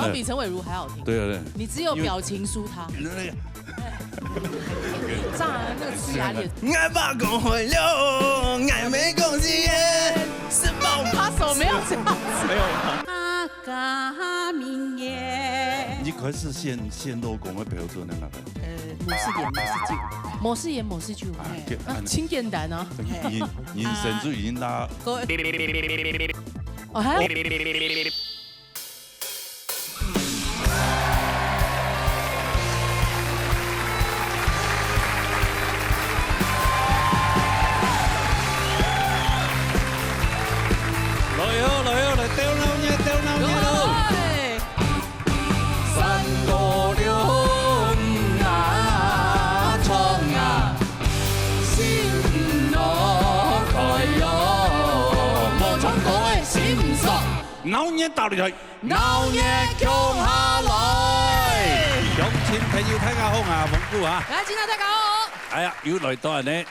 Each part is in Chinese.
好像比陈伟如还好听。对啊对。你只有表情输他。炸那个呲牙咧。爱把公会了，爱没公是耶，是否他手没有这样子。没有吗？阿嘎明耶。你快是先落講嘅標準啦，模式演模式劇，輕簡單啊。人生就已經拉。哦還有。來掉鬧嘢咯！三個兩啊，衝啊，心樂開喲，無衝過嘅心爽，鬧嘢打落去，鬧嘢強下來。鄉親朋友大家好啊，蒙古啊！來，今天大家好。哎呀，又來到呢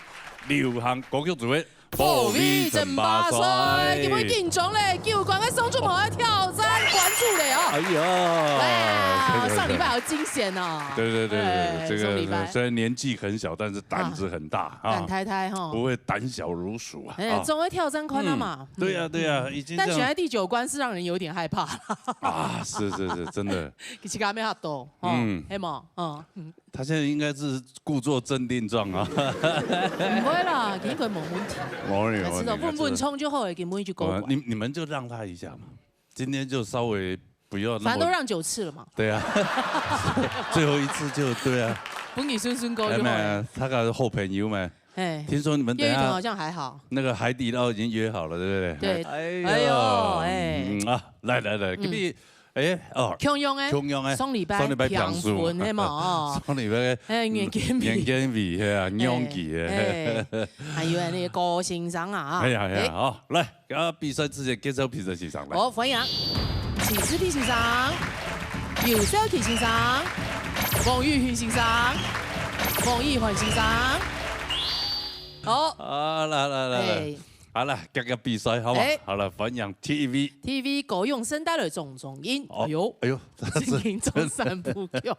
流行歌曲組嘅。4V 爭霸賽，今日競總咧，叫冠嘅宋仲謀來挑戰關注咧啊！哎呀，上禮拜好驚險哦！對，這個雖然年紀很小，但是膽子很大啊！膽太太哈，不會膽小如鼠啊！哎，總會挑戰寬了嘛？對呀，已經。但選在第9關是讓人有點害怕啊！是，真的。其實沒遐多，黑毛，他現在應該是故作鎮定狀啊！唔會啦，應該冇問題。知道問衝就好，給問一句過關。你們就讓他一下嘛，今天就稍微不要。反正都讓9次了嘛。對啊，最後一次就對啊。本你順高就好了。他個好朋友嘛。哎，聽說你們等下好像還好。那個海底撈已經約好了，對不對？對。哎呦，啊，來，給你。哎哦，強用誒，雙禮拜強順係嘛哦，雙禮拜誒眼見味係啊，娘記誒，還有那個歌欣賞啊，係啊，好，來，比賽之前介紹比賽欣賞來。好，歡迎啟志弟欣賞，尤少奇欣賞，黃玉雲欣賞，黃奕環欣賞，好，來。好了，今日比賽好嘛？好了，分享 TV 歌用聲帶來種音，哎呦，聲音中山不用。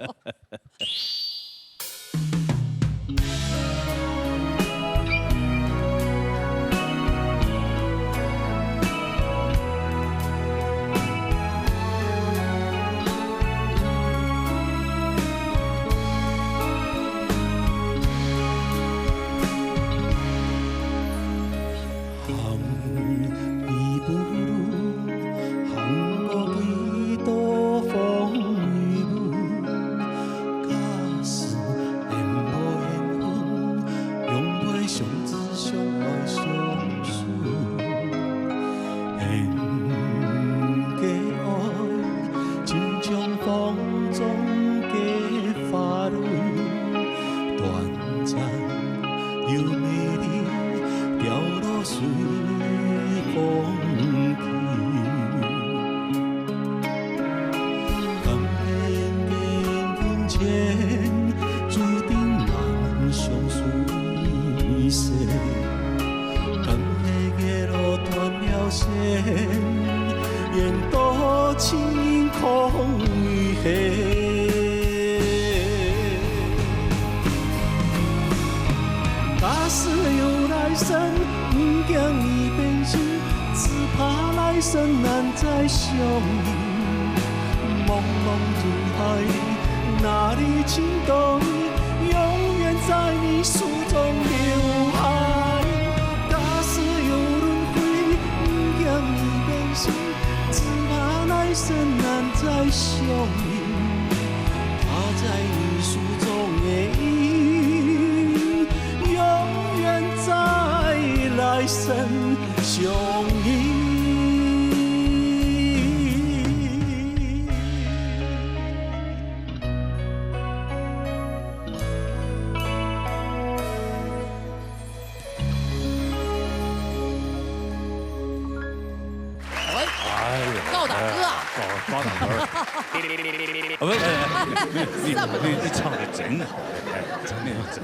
你唱的真好，哎，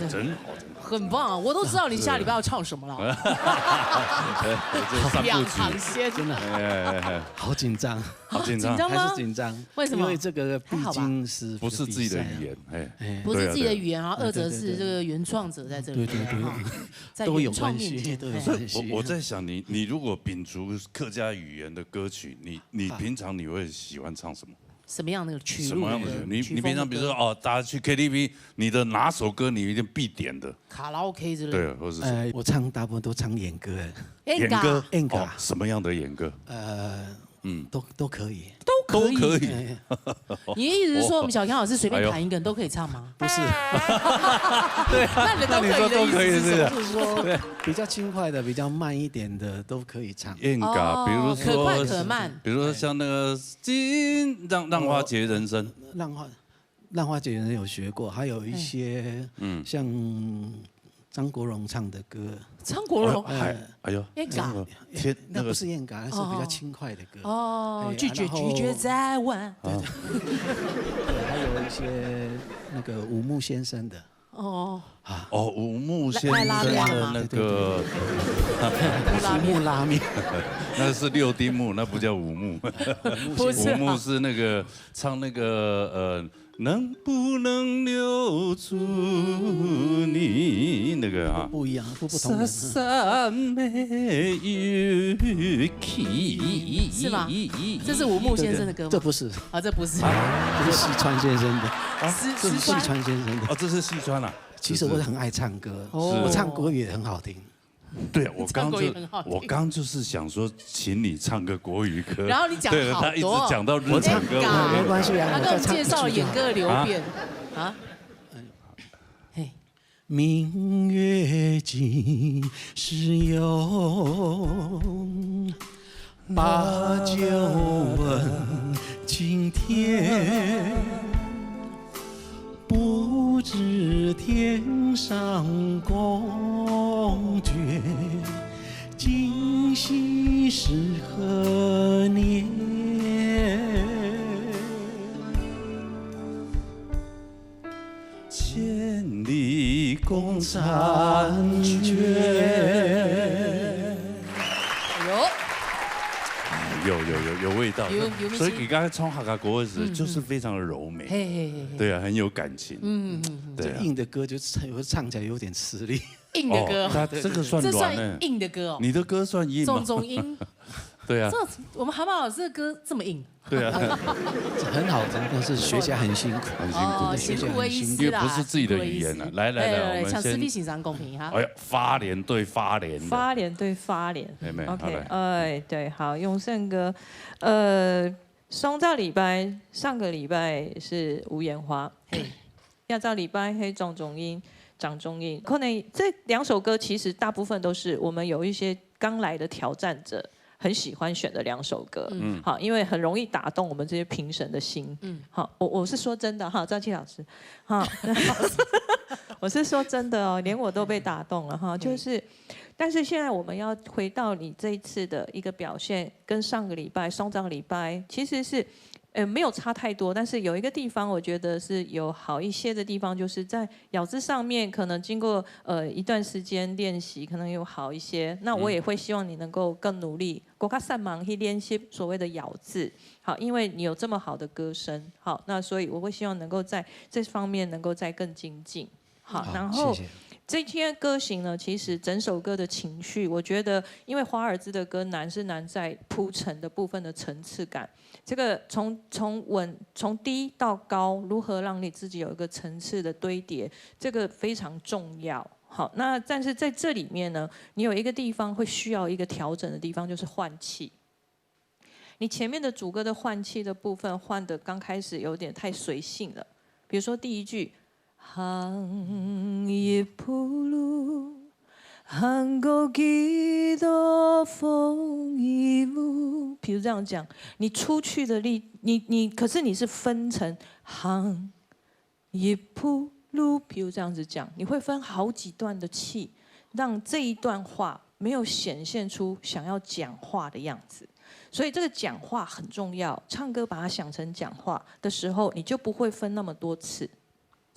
真好，很棒，我都知道你下礼拜要唱什么了。两行仙，真的好紧张，好紧张，还紧张吗？是紧张？为什么？因为这个毕竟是不是自己的语言，不是自己的语言，然后二者是这个原创者在这里，对，在都有原创关系，面前，都有关系。我在想你如果摒除客家语言的歌曲，你平常你会喜欢唱什么？什么样的曲路？什么样的曲？你平常比如说哦，大家去 KTV， 你的哪首歌你一定必点的？卡拉 OK 之类的。对，或是什么我唱大部分都唱演歌，演歌，演歌哦，什么样的演歌？都可以。都可以。你的意思是说，我们小强老师随便弹一个人都可以唱吗？不是，那你都可以的意思是什么？就是说，对，比较轻快的、比较慢一点的都可以唱。演歌，比如说可快可慢，比如说像那个金让花结人生，浪花姐人有学过，还有一些像张国荣唱的歌。张国荣，哎呦，演歌，天，那不是演歌，那是比较轻快的歌。哦，拒绝再问。对，还有一些那个武木先生的。哦，武木先生的那个木拉面，那是六丁目，那不叫武木。不是，武木是那个唱那个能不能留住你那个啊？不一样，不同的。山美雨气是吗？这是武木先生的歌吗？这不是啊，这不是，这是细川先生的。这是细川先生的。哦，这是细川啊。其实我很爱唱歌，我唱国语也很好听。对，我刚就是想说，请你唱个国语歌。然后你讲好多，他一直讲到日本歌，没关系啊。他给我们介绍演歌的流变啊。嘿，明月几时有？把酒问青天。不知天上宫阙，今夕是何年？千里共婵娟。有味道，所以你刚才唱客家歌的时候，就是非常的柔美，对啊，很有感情，对，硬的歌就是有唱起来有点吃力，硬的歌，它这个算软呢，硬的歌哦，你的歌算硬吗？中音，对啊，我们蛤蟆老师的歌这么硬，对啊，很好听，但是学起来很辛苦，很辛苦，辛苦的意思啦，因为不是自己的语言了。来，我们向师弟欣赏公平哈。哎呀，发联对发联，发联对发联，OK， 对，好，永盛哥，上个礼拜是无言花，下个礼拜黑张中英。张中英，可能这两首歌其实大部分都是我们有一些刚来的挑战者很喜欢选的两首歌，好，因为很容易打动我们这些评审的心，好，我是说真的哈，赵琪老师，哈，我是说真的哦，连我都被打动了哈，就是，但是现在我们要回到你这一次的一个表现，跟上个礼拜、上礼拜其实是。没有差太多，但是有一个地方我觉得是有好一些的地方，就是在咬字上面，可能经过一段时间练习，可能有好一些。那我也会希望你能够更努力，更加善忙去练习所谓的咬字。好，因为你有这么好的歌声，好，那所以我会希望能够在这方面能够再更精进。好，然后。谢谢这些歌型呢，其实整首歌的情绪，我觉得，因为华尔兹的歌难是难在铺陈的部分的层次感。这个从低到高，如何让你自己有一个层次的堆叠，这个非常重要。好，那但是在这里面呢，你有一个地方会需要一个调整的地方，就是换气。你前面的主歌的换气的部分换的刚开始有点太随性了，比如说第一句。行业铺路，行过几多风雨路。比如这样讲，你出去的力，可是你是分成行业铺路。比如这样子讲，你会分好几段的气，让这一段话没有显现出想要讲话的样子。所以这个讲话很重要，唱歌把它想成讲话的时候，你就不会分那么多次。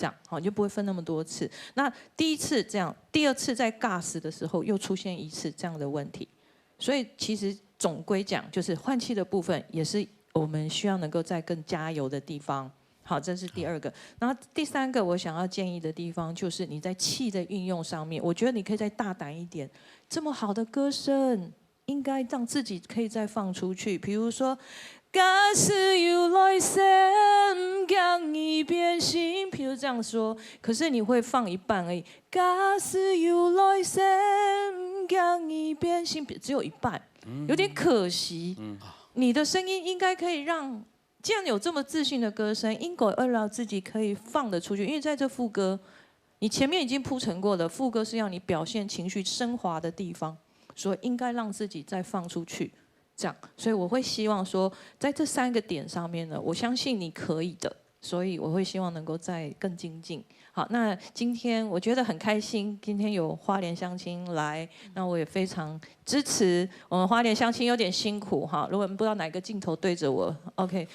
这样好，就不会分那么多次。那第一次这样，第二次在尬死的时候又出现一次这样的问题，所以其实总归讲，就是换气的部分也是我们需要能够再更加油的地方。好，这是第二个。然后第三个我想要建议的地方，就是你在气的运用上面，我觉得你可以再大胆一点。这么好的歌声，应该让自己可以再放出去，比如说。假使有来生，让你变心，譬如这样说，可是你会放一半而已。假使有来生，让你变心，只有一半，有点可惜。你的声音应该可以让，既然有这么自信的歌声，应该要让自己可以放得出去，因为在这副歌，你前面已经铺陈过了，副歌是要你表现情绪升华的地方，所以应该让自己再放出去。这样，所以我会希望说，在这3个点上面呢，我相信你可以的，所以我会希望能够再更精进。好，那今天我觉得很开心，今天有花莲乡亲来，那我也非常支持。我们花莲乡亲有点辛苦哈，如果不知道哪个镜头对着我 ，OK，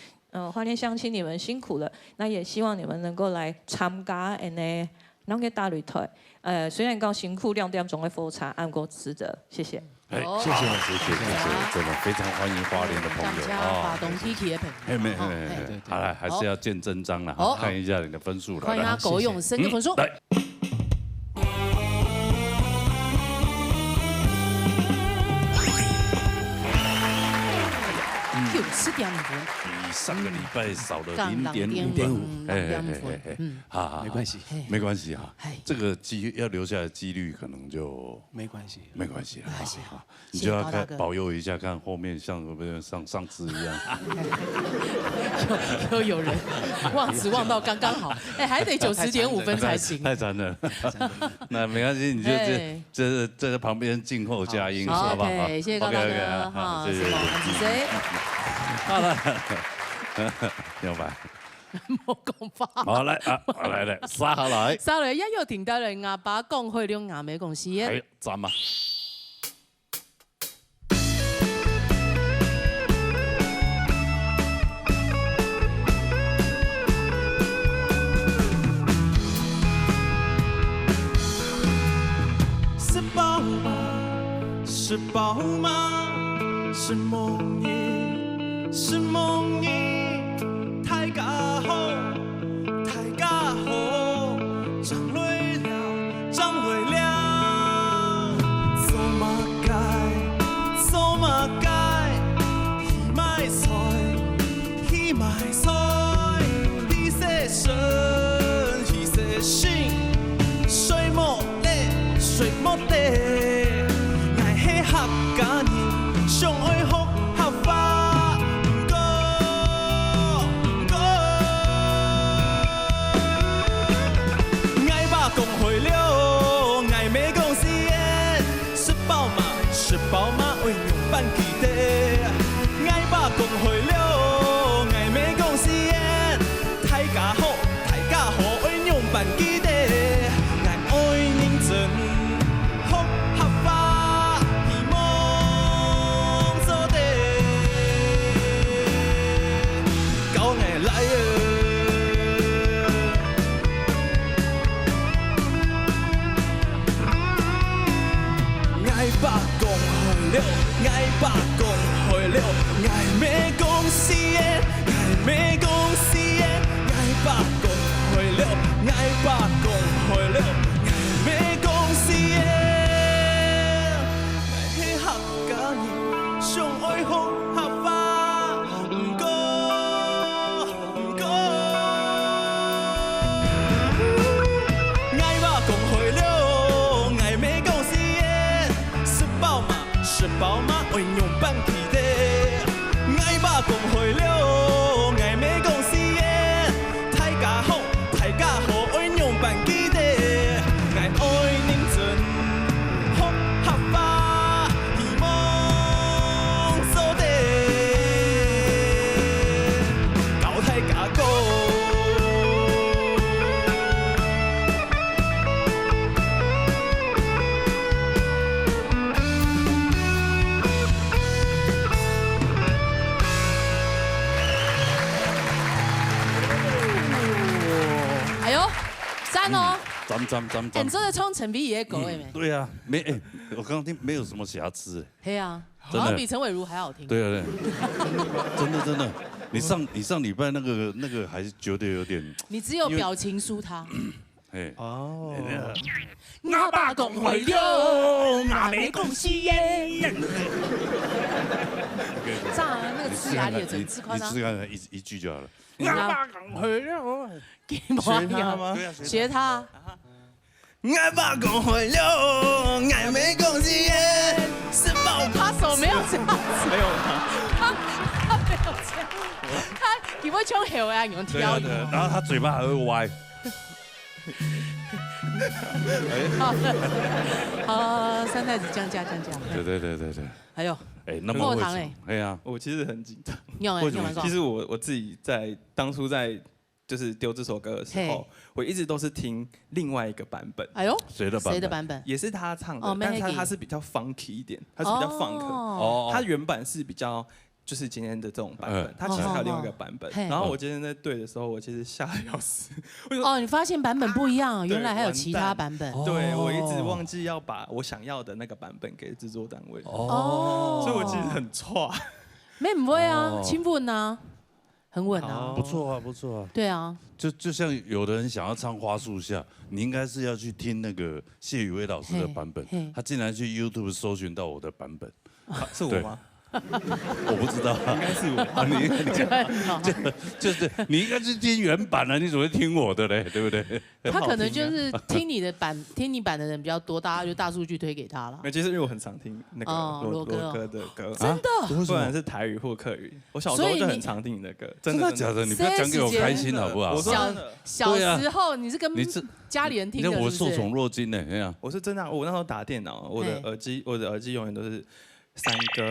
花莲乡亲你们辛苦了，那也希望你们能够来参加呢，能给大旅团。虽然刚辛苦2点钟的复查，按过值得，谢谢。谢谢，真的非常欢迎花莲的朋友发动机体的朋友。没，好了，还是要见真章了，看一下你的分数了。欢迎他狗永生的分数。来。9.5分，比上个礼拜少了0.5分。好，没关系，没关系哈。这个要留下来的几率可能就没关系，没关系哈。你就要看保佑一下，看后面像会不会像上次一样。又有人忘词忘到刚刚好，还得90.5分才行。太惨了，那没关系，你就这个旁边静候佳音，好不好？谢谢高大哥，好，谢谢王子谁？好了，明白。冇講法。好來啊，來，沙下來。沙來一又停低嚟亞把講去了亞美公司嘅。係，站啊！是寶嗎？是寶嗎？是夢兒，是夢兒，太假好，太假好，掌累了，掌累了，做乜解，做乜解，起埋菜，起埋菜，一些神，一些心，水莫累，水莫累，愛係客家人，上愛學合法，唔過，愛把講會了，愛沒講是耶，是寶馬，是寶馬，為用辦基地，愛把講會了，愛沒講是耶，太假好，太假好，為用辦基地，愛愛認真。愛把講會了，愛沒講是耶，愛沒講是耶，愛把講會了，愛把講會了，愛沒講是耶，愛係客家人，上愛好合法，唔過，愛把講會了，愛沒講是耶，是寶馬，是寶馬。為用辦基地，愛把講會了，愛沒講是耶，太假好，太假好，為用辦基地，愛愛認真，學合法，希望做地，搞太假高。你这个冲陈皮也狗哎没？对啊，我刚刚听没有什么瑕疵。对啊，好像比陈伟如还好听。对啊，真的，你上礼拜那个还是觉得有点。你只有表情输他。哎哦，我爸讲会了，我没讲是耶。炸那个呲牙咧嘴，自夸张。你试看一句就好了。我爸讲会了，学他吗？学他。我爸讲会了，我没讲是耶，是宝。他手没有这样子，没有吗？他没有这样，他你会冲后啊，用挑。然后他嘴巴还会歪。好，三太子降价。对。还有，那么会糖呀，我其实很紧张。为什么？其实我自己当初在就是丢这首歌的时候，我一直都是听另外一个版本。哎呦，谁的版本？也是他唱的，但是他是比较 funky 一点，他是比较 funk。哦，他原版是比较。就是今天的这种版本，它其实还有另外一个版本。然后我今天在对的时候，我其实吓得要死。哦，你发现版本不一样，原来还有其他版本。对，我一直忘记要把我想要的那个版本给制作单位。哦，所以我其实很错。没不会啊，轻稳啊，很稳啊。不错啊。对啊。就像有的人想要唱《花树下》，你应该是要去听那个谢宇威老师的版本。他竟然去 YouTube 搜寻到我的版本，是我吗？我不知道，应该是我。就是你应该是听原版啊，你怎么会听我的嘞？对不对？他可能就是听你版的人比较多，大家就大数据推给他了。其实因为我很常听那个罗哥的歌，真的，不管是台语或客语，我小时候就很常听你的歌。真的假的？你不要讲给我开心好不好？小时候你是跟家里人听的，我受宠若惊呢。哎呀，我是真的，我那时候打电脑，我的耳机永远都是。三哥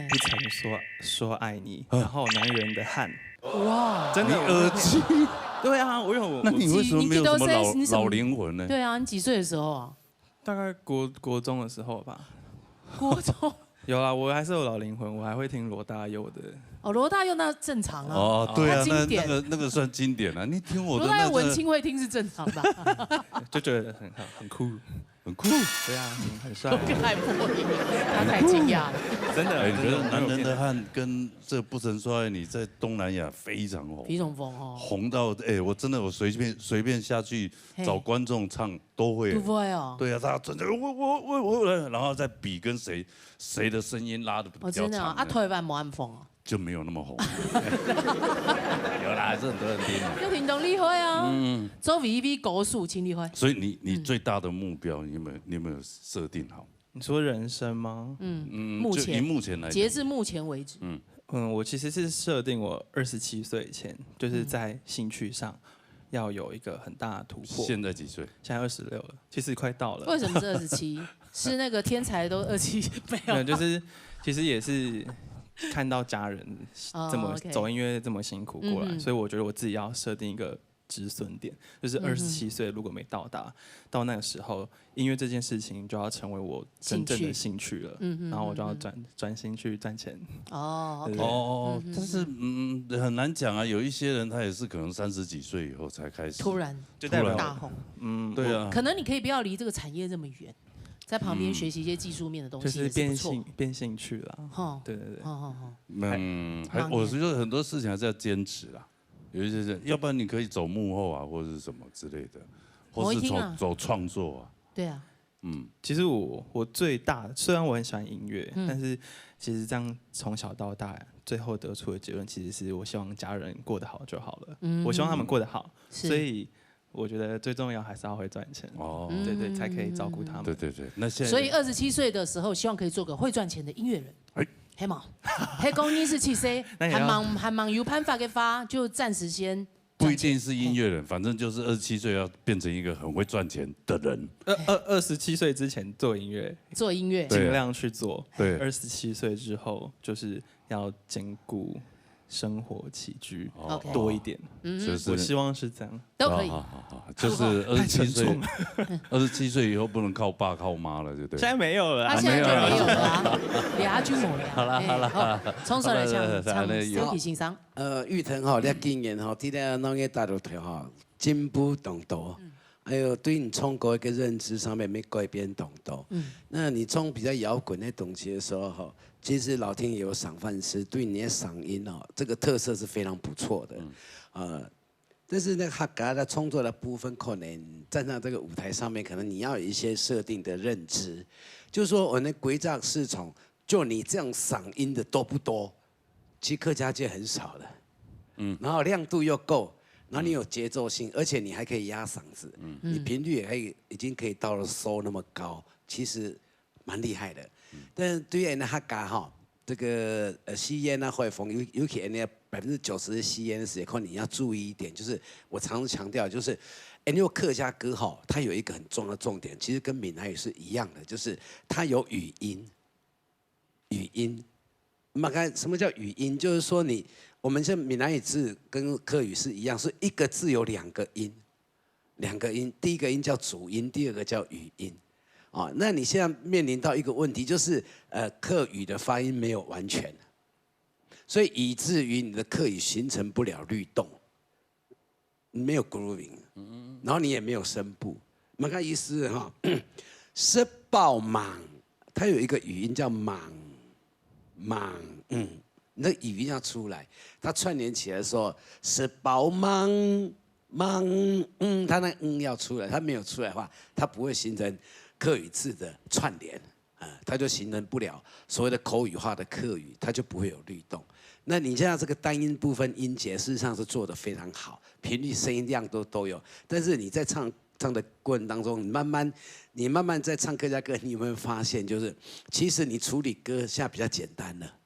不曾说爱你，然后男人的汗。哇，真的耳机？对啊，那你为什么没有什么老灵魂呢？对啊，你几岁的时候啊？大概国中的时候吧。国中有啦，我还是有老灵魂，我还会听罗大佑的。哦，罗大佑那正常啊。哦，对啊，那个算经典啊。你听我的那个。罗大佑文青会听是正常的。就觉得很酷。很酷，对啊，很帅。更爱破音，他太惊讶了。真的，你觉得男人的汗跟这不曾说爱你在东南亚非常红，非常红哦，红到我真的我随便下去找观众唱都会。不会哦。对啊，他真的我，然后再比跟谁的声音拉的比较长。真的啊，台湾没暗风哦。就没有那么红。有啦，还是很多人听嘛。有听懂你会啊？做 VV 高数请你会。所以你最大的目标，你有没有设定好？你说人生吗？目前来截至目前为止。我其实是设定我27岁前，就是在兴趣上要有一个很大的突破。现在几岁？现在26了，其实快到了。为什么是27？是那个天才都27没有？就是其实也是。看到家人这么走音乐这么辛苦过来，所以我觉得我自己要设定一个止损点，就是27岁如果没到达，到那个时候，音乐这件事情就要成为我真正的兴趣了。然后我就要转型去赚钱。但是很难讲啊，有一些人他也是可能30几岁以后才开始突然大红。对啊，可能你可以不要离这个产业这么远。在旁边学习一些技术面的东西，就是变兴趣啦。对。我觉得很多事情还是要坚持啦。有一些人，要不然你可以走幕后啊，或者是什么之类的，或是走创作啊。对啊。其实我最大，虽然我很喜欢音乐，但是其实这样从小到大，最后得出的结论，其实是我希望家人过得好就好了。我希望他们过得好，所以。我觉得最重要还是要会赚钱对，才可以照顾他们。对，那现在所以27岁的时候，希望可以做个会赚钱的音乐人。黑毛，黑公你是7岁，还忙有办法给发，就暂时先。不一定是音乐人，反正就是27岁要变成一个很会赚钱的人。27岁之前做音乐，尽量去做。对，27岁之后就是要兼顾。生活起居多一点，我希望是这样，都可以。就是27岁以后不能靠爸靠妈了，对不对？现在没有了，他现在就没有了，俩就没了。好了，从首来唱身体欣赏。玉成吼，你经验吼，伫咧弄个大陆头吼，进步动多。还有对你创作一个认知上面没改变动作。那你从比较摇滚的东西的时候哈，其实老天爷有赏饭吃，对你的嗓音哦，这个特色是非常不错的。但是那客家的创作的部分，可能站上这个舞台上面，可能你要有一些设定的认知，就是说我的规则是从就你这样嗓音的多不多，其实客家界很少的。然后亮度又够。然后你有节奏性，而且你还可以压嗓子，你频率也已经可以到了收那么高，其实蛮厉害的。但是对于那客家哈，这个吸烟啊或者风，尤其那90%的吸烟的时候，你要注意一点，就是我常常强调，就是因为客家歌哈，它有一个很重要的重点，其实跟闽南语是一样的，就是它有语音。语音，什么叫语音？就是说我们像闽南语字跟客语是一样，是一个字有2个音，2个音，第一个音叫主音，第二个叫语音。那你现在面临到一个问题，就是客语的发音没有完全，所以以至于你的客语形成不了律动，没有 grooving， 然后你也没有声部。那个意思哈，是爆莽，它有一个语音叫莽，你的语音要出来，它串联起来的时候是饱忙，它那要出来，它没有出来的话，它不会形成客语字的串联，它就形成不了所谓的口语化的客语，它就不会有律动。那你现在这个单音部分音节事实上是做得非常好，频率、声音量都有，但是你在唱的过程当中，你慢慢在唱客家歌，你有没有发现，就是其实你处理歌现在比较简单了。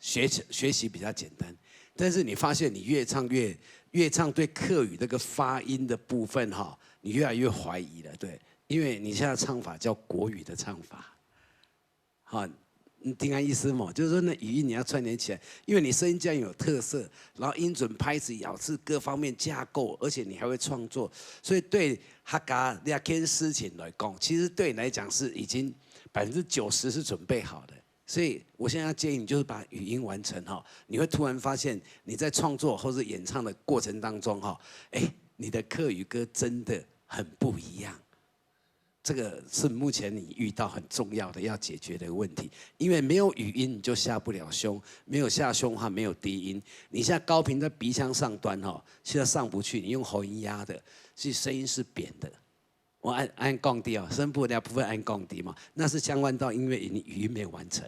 学习比较简单，但是你发现你越唱对客语这个发音的部分哈，你越来越怀疑了，对，因为你现在唱法叫国语的唱法，好，你听意思吗？就是说那语音你要串联起来，因为你声音这样有特色，然后音准、拍子、咬字各方面架构，而且你还会创作，所以对客家两件事情来讲，其实对你来讲是已经90%是准备好的。所以我现在要建议你，就是把语音完成哈，你会突然发现你在创作或是演唱的过程当中哈，你的客语歌真的很不一样。这个是目前你遇到很重要的要解决的问题，因为没有语音你就下不了胸，没有下胸的话没有低音，你现在高频在鼻腔上端哈，现在上不去，你用喉音压的，所以声音是扁的。我按降低哦，声部那部分按降低嘛，那是相关到因为你语音没有完成，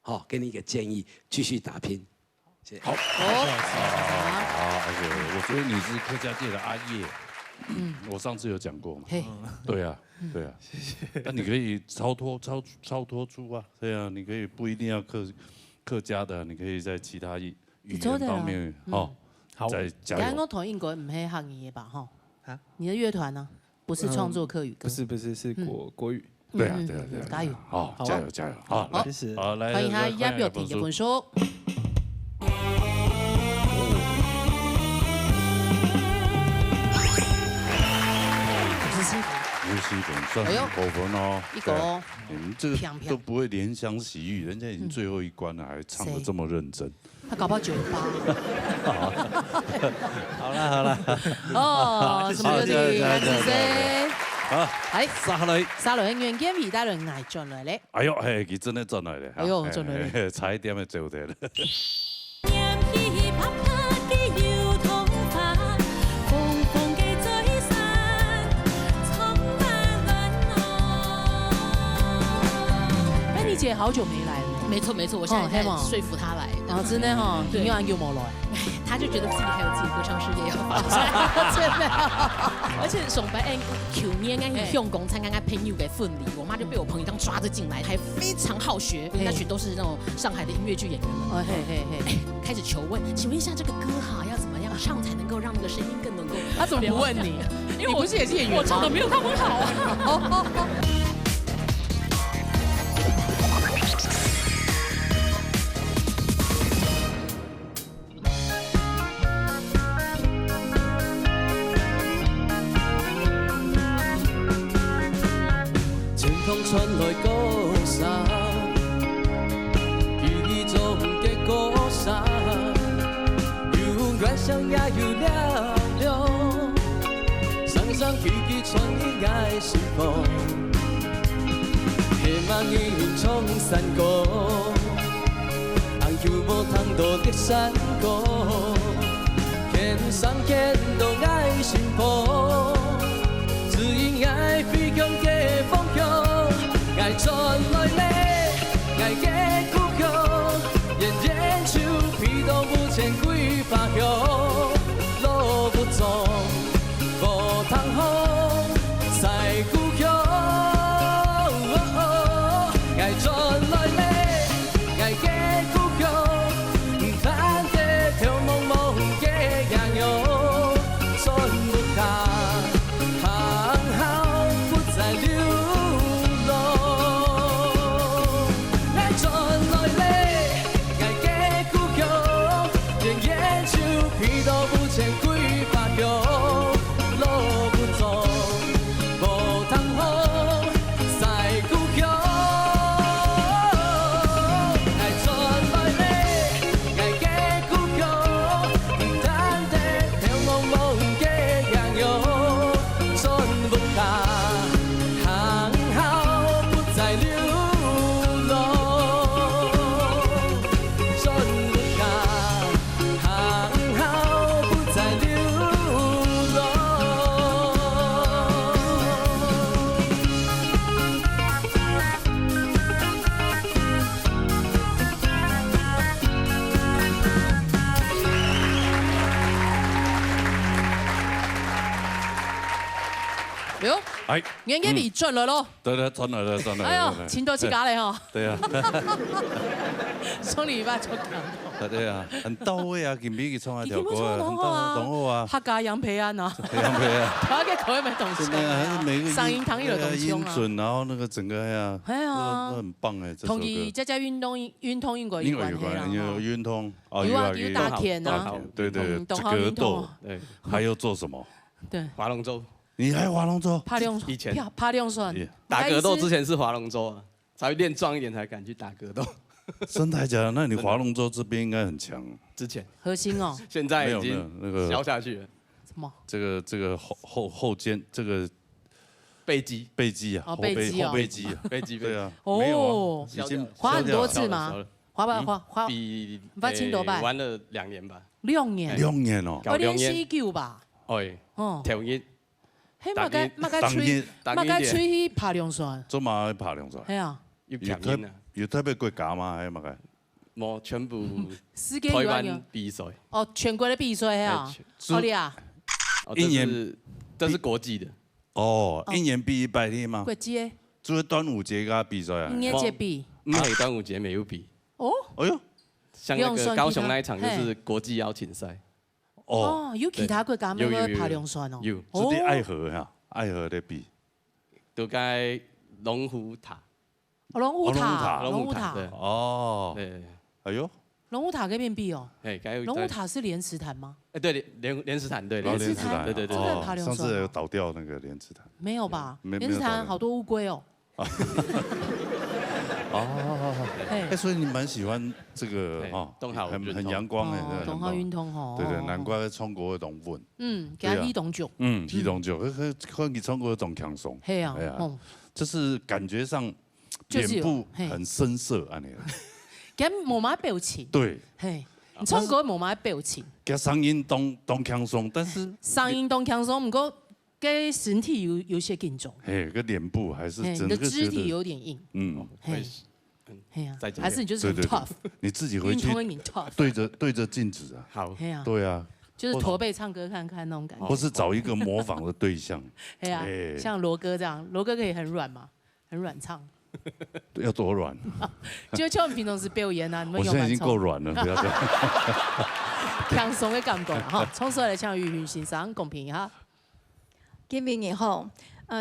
好，给你一个建议，继续打拼。好，我觉得你是客家界的阿叶，我上次有讲过嘛，对啊，谢谢。那你可以超脱出啊，对啊，你可以不一定要客家的，你可以在其他语言方面好，再加油。刚刚同应该唔系行业吧？哈，你的乐团呢？不是创作客语歌，不是是国语。对啊，加油！好，加油！好，谢谢。好，来，欢迎他压表题一本书。是一本算很高分哦，一个哦，你们这个都不会怜香惜玉，人家已经最后一关了，还唱得这么认真。他搞不好98。好了。哦，什么乐队？来自谁？好，哎，沙雷原件味道人爱转来咧。哎呦，嘿，佢真係轉來咧。哎呦，轉來咧，差一點就做得了。姐好久没来了，没错，我现在在说服他来。哦，真的哈，你又叫我来，他就觉得自己还有自己歌唱事业要发展，真的。而且上班去年用公参加朋友的婚礼，我妈就被我朋友当抓着进来，还非常好学，那群都是那种上海的音乐剧演员们。开始求问，请问一下这个歌哈要怎么样唱才能够让那个声音更能够？他怎么不问你？因为我不是也是演员吗？我唱的没有他们好啊。传来歌声，记忆中的歌声，有远想也有了了，山上去穿伊爱幸福，希望伊创山歌，红球无通渡的山谷，天上见到爱幸福，指引爱飞向的方向，爱转来咧，爱的故乡，人人手披到不前几百乡，路不走。 无通风，在故乡，爱转来咧，爱的故乡，咱的眺望望的洋洋，转不卡，行行不再流浪。爱转来咧，爱的故乡，人烟手披到不前几百乡。 路不走，无通风，在故乡。爱转来咧，爱的故乡，咱的眺望望的洋洋，转不卡，行后不再流浪，转不卡，行后不再流浪。 哟，哎，眼睛你转了咯。对，转来了，转来了。哎呦，请多几家嘞哈。对啊，从礼拜就讲。对啊，很到位啊，今比去唱一条歌啊，很好啊。啊。客家杨培安啊。杨培安。他给口味没懂真的啊，每个嗓音堂有懂音准，然后那个整个呀，哎呀，都很棒哎，这首歌。同意加运动运通运过有关系啦。有运通，有打田啊，对对，格斗，对，还有做什么？对，划龙舟。 你还划龙舟？以前爬龙船，打格斗之前是划龙舟啊，才会练壮一点才敢去打格斗。真的假的？那你划龙舟这边应该很强。之前核心哦，现在已经那个消下去了。什么？这个后肩这个背肌啊，后背肌啊，背肌对啊。哦，已经划很多次吗？划比青多拜玩了2年吧。2年。2年哦。我练49吧。哎，跳一。 嘿，嘛该吹去爬龙船，做嘛爬龙船？系啊，有特别国家吗？还是嘛个？冇，全部世界台湾比赛。哦，全国的比赛啊，好厉害！一年，这是国际的。哦，一年比100天吗？国际的。做端午节个比赛啊？音乐节比。唔系端午节没有比。哦。哎呦，像那个高雄那一场就是国际邀请赛。 哦，有其他国家没有爬龙船哦？有，是在爱河哈，爱河的比，都该龙虎塔。龙虎塔，哦，对，哎呦，龙虎塔那边比哦。哎，龙虎塔是莲池潭吗？哎，对，莲池潭，对，莲池潭，对，真的爬龙船。上次有倒掉那个莲池潭。没有吧？莲池潭好多乌龟哦。哦，哎，所以你蛮喜欢这个哦，很阳光哎，东浩运通哦，对对，难怪创国的动物。给他踢懂酒，踢懂酒，可你创国的懂强松。嘿啊，就是感觉上脸部很深色啊，你。给冇乜表情。对。嘿，你创国冇乜表情。给声音懂强松，但是声音懂强松，不过给身体有些紧张。哎，个脸部还是整个肢体有点硬。嘿呀，还是你就是很 tough，你自己回去对着镜子啊，好，对啊，就是驼背唱歌看看那种感觉，或是找一个模仿的对象，哎呀，像罗哥这样，罗哥可以很软嘛，很软唱，要多软？就像我们平常时表演啊，你们我现在已经够软了，不要这样，轻松的感觉哈，从出来向玉云欣赏公平哈，见面以后，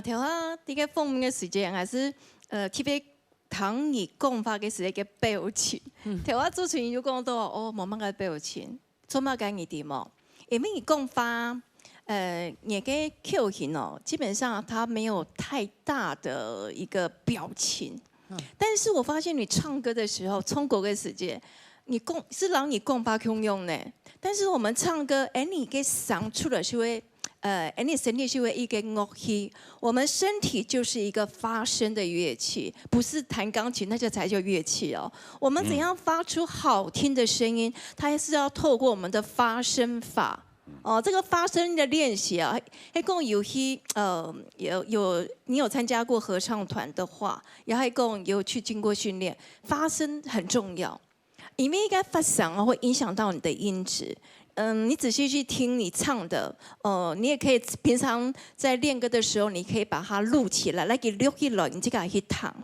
调下啲嘅封面嘅時間，還是特別。唐你講法嘅時嘅表情，條我之前有講到哦，冇乜嘅表情，做乜嘅你點哦？因為你講法，你嘅口型哦，基本上它沒有太大的一個表情，但是我發現你唱歌的時候，中國嘅時間，你講是讓你講法通用呢，但是我們唱歌，你嘅嗓出來是會。你身体就会一个乐器。我们身体就是一个发声的乐器，不是弹钢琴那就才叫乐器哦。我们怎样发出好听的声音，它还是要透过我们的发声法。这个发声的练习啊，一共有你有参加过合唱团的话，然后一共有去经过训练，发声很重要，因为应该发声啊会影响到你的音质。你仔细去听你唱的，你也可以平常在练歌的时候，你可以把它录起来，来给录起来，你就给它去唱。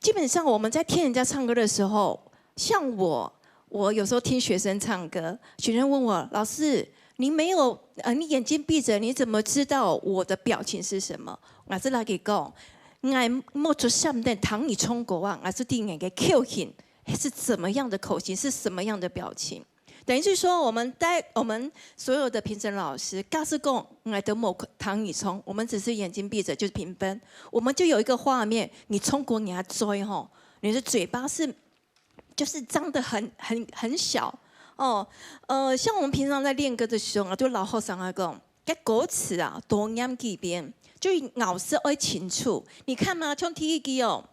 基本上我们在听人家唱歌的时候，像我有时候听学生唱歌，学生问我老师。你没有你眼睛闭着，你怎么知道我的表情是什么？我是来给讲，我摸着上面糖你冲过啊，我是第眼个口型是怎么样的口型，是什么样的表情？等于是说，我们所有的评审老师，告诉讲，我的摸糖你冲，我们只是眼睛闭着就是评分，我们就有一个画面，你冲过你还追吼，你的嘴巴就是张得很小。像我们平常在练歌的时候啊，就老后上来讲，cái歌词啊，多音几遍，就咬字要清楚。你看嘛，像第一句哦，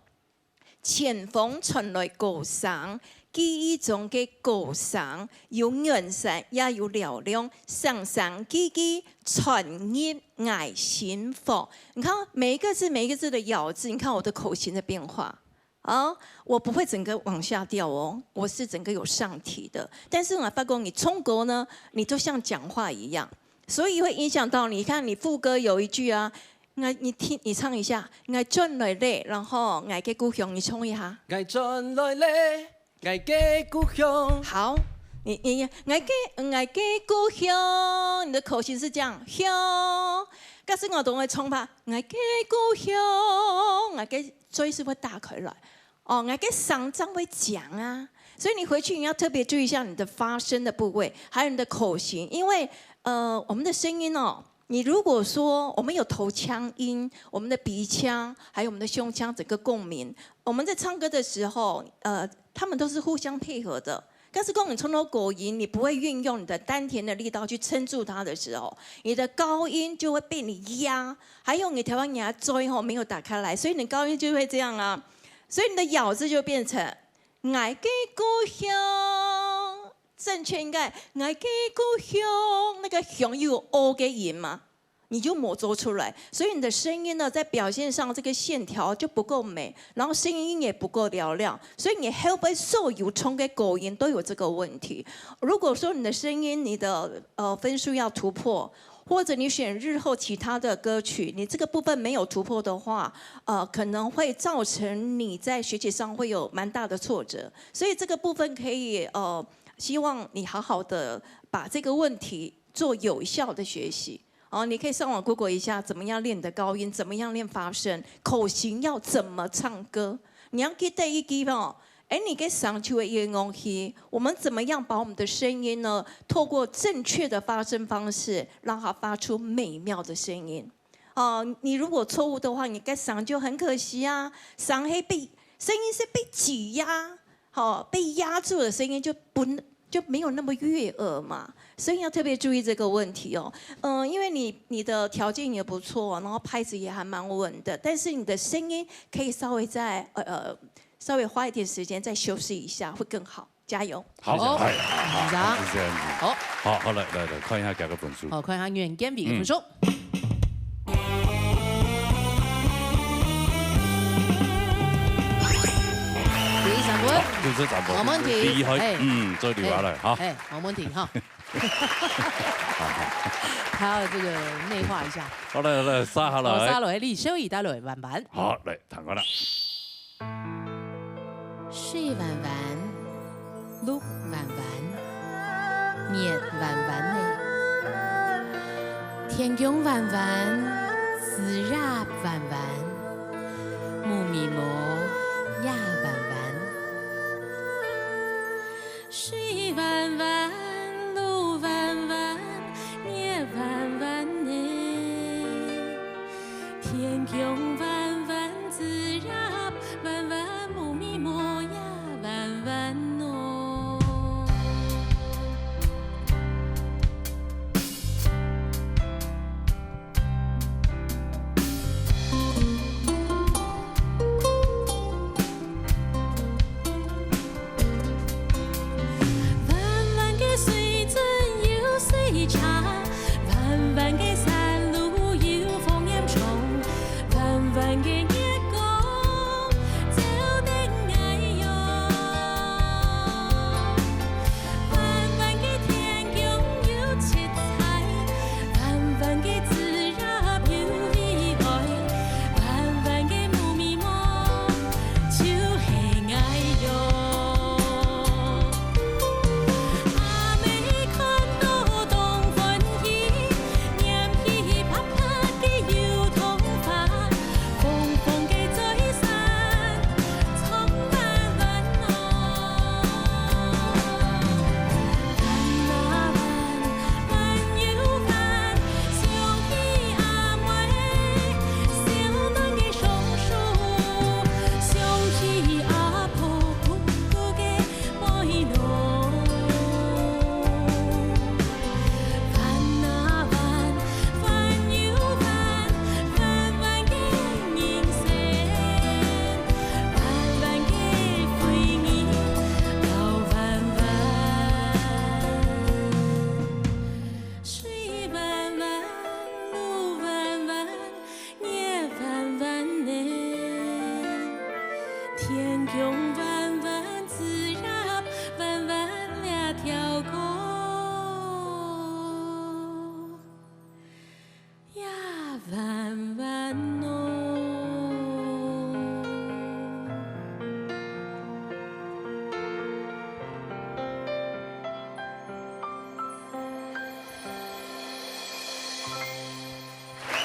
前方传来歌声，记忆中的歌声有远山也有嘹亮，上上记记传入爱心房。你看每一个字的咬字，你看我的口型的变化。我不会整个往下掉哦，我是整个有上提的。但是我发觉你冲歌呢，你就像讲话一样，所以会影响到你。看你副歌有一句啊，你唱一下，爱转来嘞，然后爱嘅故乡，你冲一下。爱转来嘞，爱嘅故乡。好，你爱嘅故乡，你的口型是这样，乡。可是我都会冲吧，爱嘅故乡，爱嘅嘴是会打开来。我嘅嗓张会讲啊，所以你回去你要特别注意一下你的发声的部位，还有你的口型，因为我们的声音哦，你如果说我们有头腔音，我们的鼻腔，还有我们的胸腔，整个共鸣，我们在唱歌的时候，他们都是互相配合的。但是，当你从头狗音，你不会运用你的丹田的力道去撑住它的时候，你的高音就会被你压，还有你台湾牙椎没有打开来，所以你高音就会这样啊。所以你的咬字就变成爱嘅故乡，正确应该爱嘅故乡，那个乡有 o 嘅音嘛，你就抹做出来。所以你的声音呢，在表现上这个线条就不够美，然后声音也不够嘹亮，所以你后背所有冲嘅狗音都有这个问题。如果说你的声音，你的分数要突破。或者你选日后其他的歌曲，你这个部分没有突破的话，可能会造成你在学习上会有蛮大的挫折。所以这个部分可以希望你好好的把这个问题做有效的学习。你可以上网 Google 一下，怎么样练你的高音，怎么样练发声，口型要怎么唱歌。你要记得一句哦。你给上去的一个东西，我们怎么样把我们的声音呢？透过正确的发声方式，让它发出美妙的声音。你如果错误的话，你该上就很可惜啊。上黑声音是被挤压，被压住的声音就没有那么悦耳嘛。所以要特别注意这个问题哦。因为你的条件也不错，然后拍子也还蛮稳的，但是你的声音可以稍微再稍微花一点时间再修饰一下，会更好。加油！好，好，是这样子。好，来看一下这个分数。好，看一下原件比的分数。第3分，就是3分，冇問題。第1開，再留下來哈。冇問題哈。他要這個內化一下。好來，沙下來。沙來，李修儀帶來慢板。好，來彈過啦。睡晚晚，路晚晚，念晚晚呢。天公晚晚，自然晚晚，木咪摩呀晚晚。睡晚晚，路晚晚，念晚晚呢。天公晚晚，自然晚晚。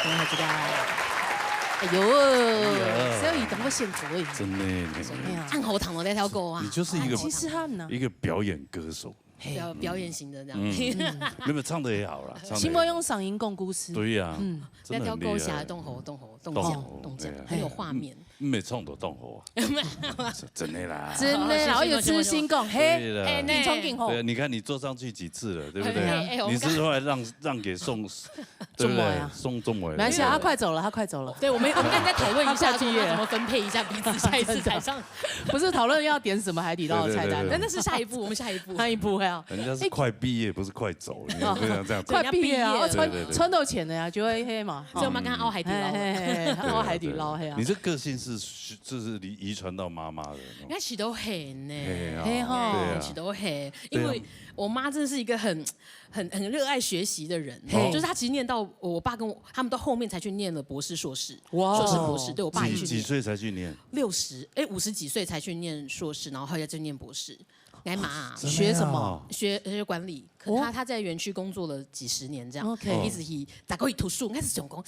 等下这个。哎呦，只要以等个现做的，真的，按喉糖的那条狗啊，你就是一个其实他呢，一个表演歌手，表演型的这样，没有唱的也好了，新波用嗓音讲故事，对呀，那条狗侠动讲，很有画面。没唱到动火，真的啦，真的，然后有知心讲，嘿，你冲劲吼，对，你看你坐上去几次了，对不对？你是后来让给宋，对不对？宋仲伟，没关系，他快走了，他快走了。对，我们刚才在讨论一下，怎么分配一下彼此，下一次台上不是讨论要点什么海底捞的菜单，那是下一步，我们下一步，下一步呀。人家是快毕业，不是快走，你要这样，快毕业啊，穿到钱了呀，就会黑嘛。所以我们刚刚凹海底捞，凹海底捞黑啊。你这个性是遗传到妈妈的，应该起都很呢，嘿哈，起都很，因为我妈真的是一个很热爱学习的人，就是她其实念到我爸跟我他们到后面才去念了博士、硕士，硕士、博士，对我爸也去念，几岁才去念？50几岁才去念硕士，然后后来就念博士。来嘛，学什么？学管理。可他在园区工作了几十年，这样，一直打过图书，开始总工。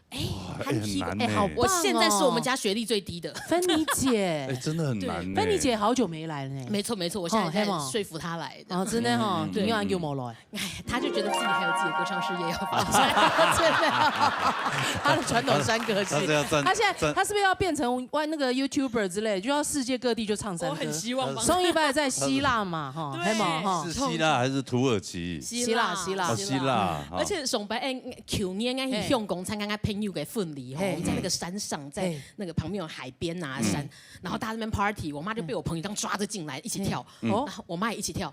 很难好棒哦！我现在是我们家学历最低的芬妮姐，真的很难。芬妮姐好久没来了呢。没错，我现在在说服她来的。哦，真的哈，你又又没来。她就觉得自己还有自己的歌唱事业要发展，真的。她的传统山歌系，她现在她是不是要变成那个 YouTuber 之类，就要世界各地就唱山歌？我很希望。上一拜在希腊嘛，哈，对嘛，是希腊还是土耳其？希腊。而且上拜去年去香港参加朋友的婚礼，我们在那个山上，在那个旁边有海边啊山，然后大家那边 party， 我妈就被我朋友这样抓着进来一起跳，然后我妈也一起跳。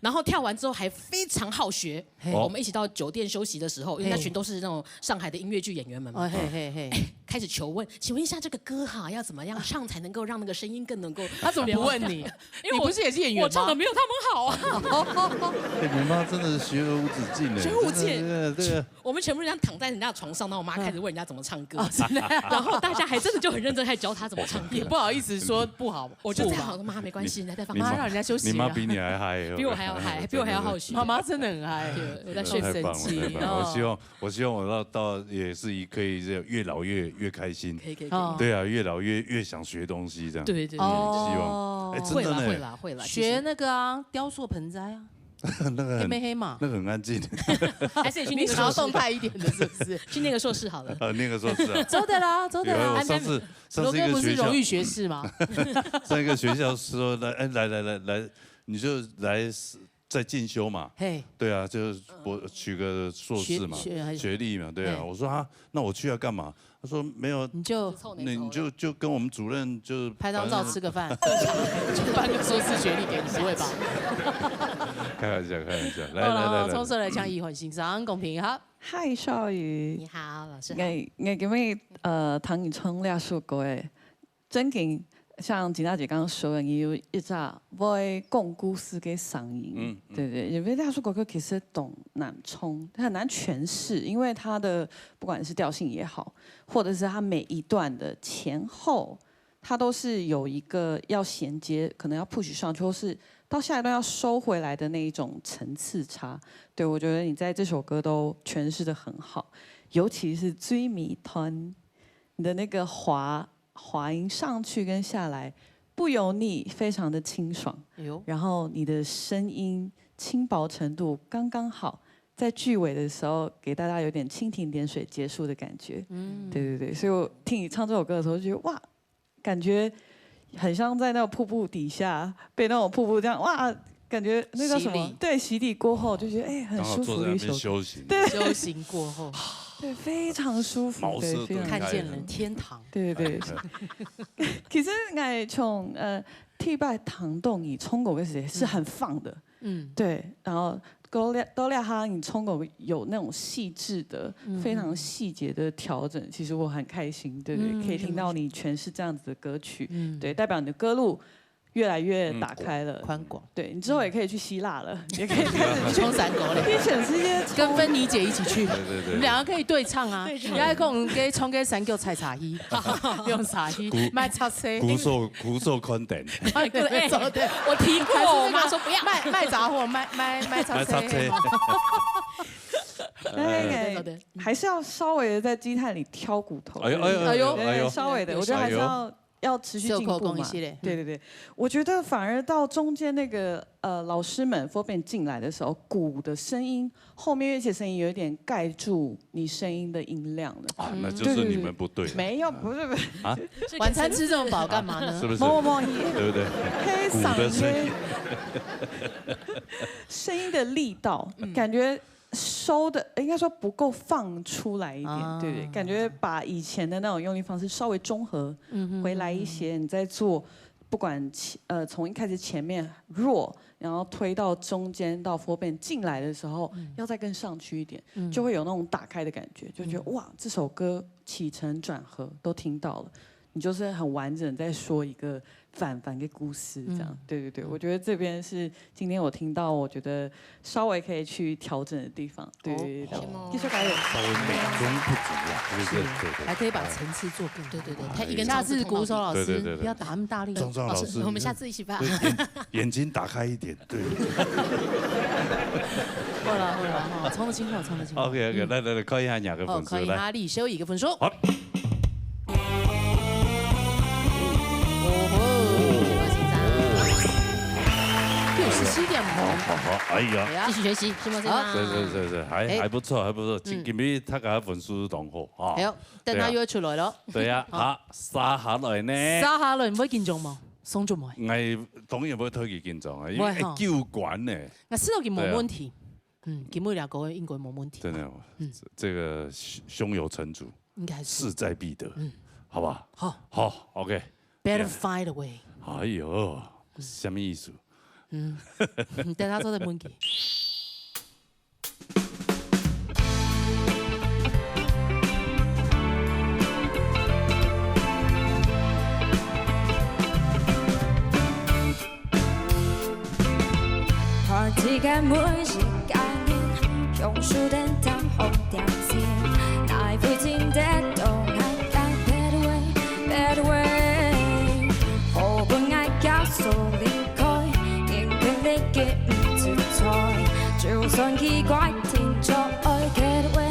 然后跳完之后还非常好学，我们一起到酒店休息的时候，因为那群都是那种上海的音乐剧演员们嘛，开始求问，请问一下这个歌哈要怎么样唱才能够让那个声音更能够？他怎么不问你？因为我不是也是演员吗？我唱的没有他们好啊。你妈真的是学而无止境的，学无止境。对，我们全部人家躺在人家的床上，然后我妈开始问人家怎么唱歌，然后大家还真的就很认真在教她怎么唱歌。不好意思说不好，我就这样，我说妈没关系，再放，妈让人家休息。你妈比你还嗨。比我还要嗨，比我还要好学。妈妈真的很嗨，我在说神奇。我希望我到也是可以越老越开心。可以。对啊，越老越想学东西这样。对，希望。真的呢。会啦。学那个啊，雕塑盆栽啊。那个黑嘛，那个很安静。还是你想要动态一点的，是不是？去念个硕士好了。念个硕士啊。走的啦。我上次一个不是荣誉学士吗？上一个学校说来，你就来再进修嘛。对啊，就是我取个硕士嘛，学历嘛，对啊。我说那我去要干嘛？他说没有，你就跟我们主任就拍张照吃个饭，就颁个硕士学历给你，不会吧？开玩笑，来，从这来讲义欢欣赏，公平好。嗨，少宇，你好，老師。我今日唐以聰倆說過誒，真勁像吉娜姐剛剛說的，你有一扎會講故事嘅嗓音，對，因為倆說過其實懂難衝，很難詮釋，因為它的不管是調性也好，或者是它每一段的前後，它都是有一個要銜接，可能要 push 上去，或是到下一段要收回來的那一種層次差。對，我覺得你在這首歌都詮釋得很好，尤其是最尾段，你的那個滑音上去跟下來不油膩，非常的清爽。然後你的聲音輕薄程度剛剛好，在句尾的時候給大家有點蜻蜓點水結束的感覺。對，所以我聽你唱這首歌的時候就覺得哇，感覺很像在那個瀑布底下被那種瀑布這樣哇。感覺那個什麼？對，洗禮過後就覺得很舒服的一首歌。對，修行過後，對，非常舒服，對，非常看見了天堂。對。其實我從替拜堂洞以衝狗嘅時候是很放的，對，然後都倆哈你衝狗有那種細緻的、非常細節的調整，其實我很開心，對，可以聽到你詮釋這樣子的歌曲，對，代表你的歌路越來越打開了，寬廣。對，你之後也可以去希臘了，也可以開始衝山狗了，可以全世界跟芬妮姐一起去，對，你們兩個可以對唱啊。你還講給衝給山狗採茶衣，用茶衣賣茶車，古受寬點。我提過，我媽說不要賣雜貨，賣茶車。对，还是要稍微的在积碳里挑骨头。哎呦，稍微的，我觉得还是要持续进步嘛。对，我觉得反而到中间那个老师们 4band 进来的时候，鼓的声音后面乐器的声音有一点盖住你声音的音量了。啊，那就是你们不对。没有，不是啊，晚餐吃这么饱干嘛呢？是不是？对不对？黑嗓音，声音的力道感觉。收的应该说不够放出来一点，对不对？感觉把以前的那种用力方式稍微中和回来一些，你在做，不管从一开始前面弱，然后推到中间到 4band 进来的时候，要再更上去一点，就会有那种打开的感觉，就觉得哇，这首歌起承转合都听到了，你就是很完整在说一个反个故事这样，对，我觉得这边是今天我听到，我觉得稍微可以去调整的地方，对，技术改有稍微美中不足啦，对，还可以把层次做更对，他一个下次鼓手老师不要打那么大力，庄老师，我们下次一起吧，眼睛打开一点，对。好了哈，冲得清楚。OK， 来，考一下2个分数，可以哈，李修1个分数。好。17.5，好，哎呀，继续学习，是吗？是，还不错。今日他个分数同好啊。哎呦，等他又出来了。對啊，好，沙下來呢？沙下來唔會見眾嘛，送咗冇？我當然會推佢見眾啊，因為叫管呢。我知道佢冇問題，佢每2個應該冇問題。真的，這個胸有成竹，應該勢在必得，好不好？好 ，OK。 Better find a way。哎呦，什麼意思？等他做的問題。Party 嘅每時間面，用樹燈燈紅點線，來回戰得到愛嘅 better way，好本愛教數離開，仍拼力嘅唔自在，就算奇怪天在 get away。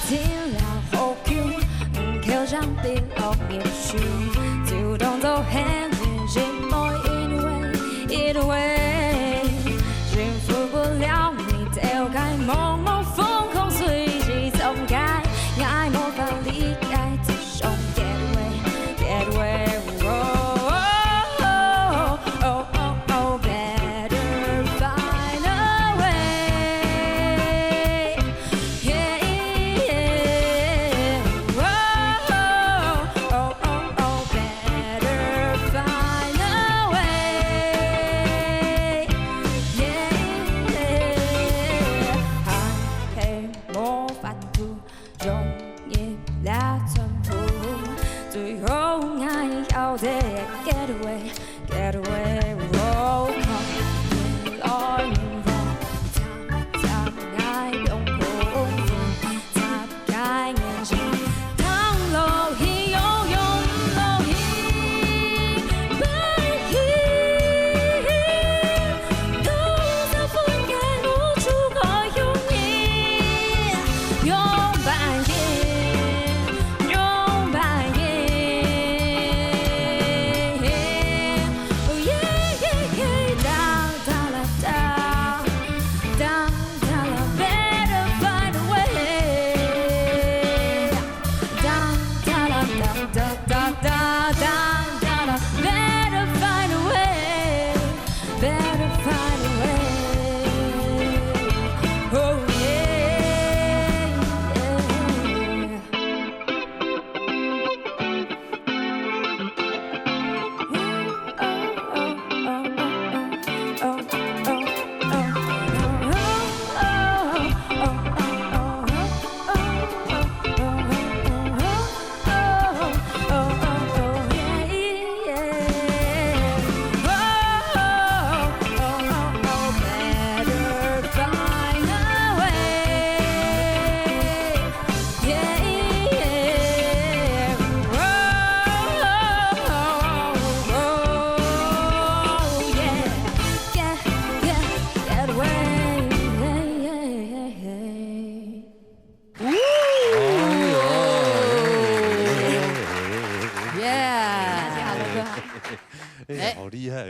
停了呼吸，扣上筆落面書，就當作很認真，in way，應付不了你丟開夢夢瘋狂隨即鬆開，愛無法離開這種 get away。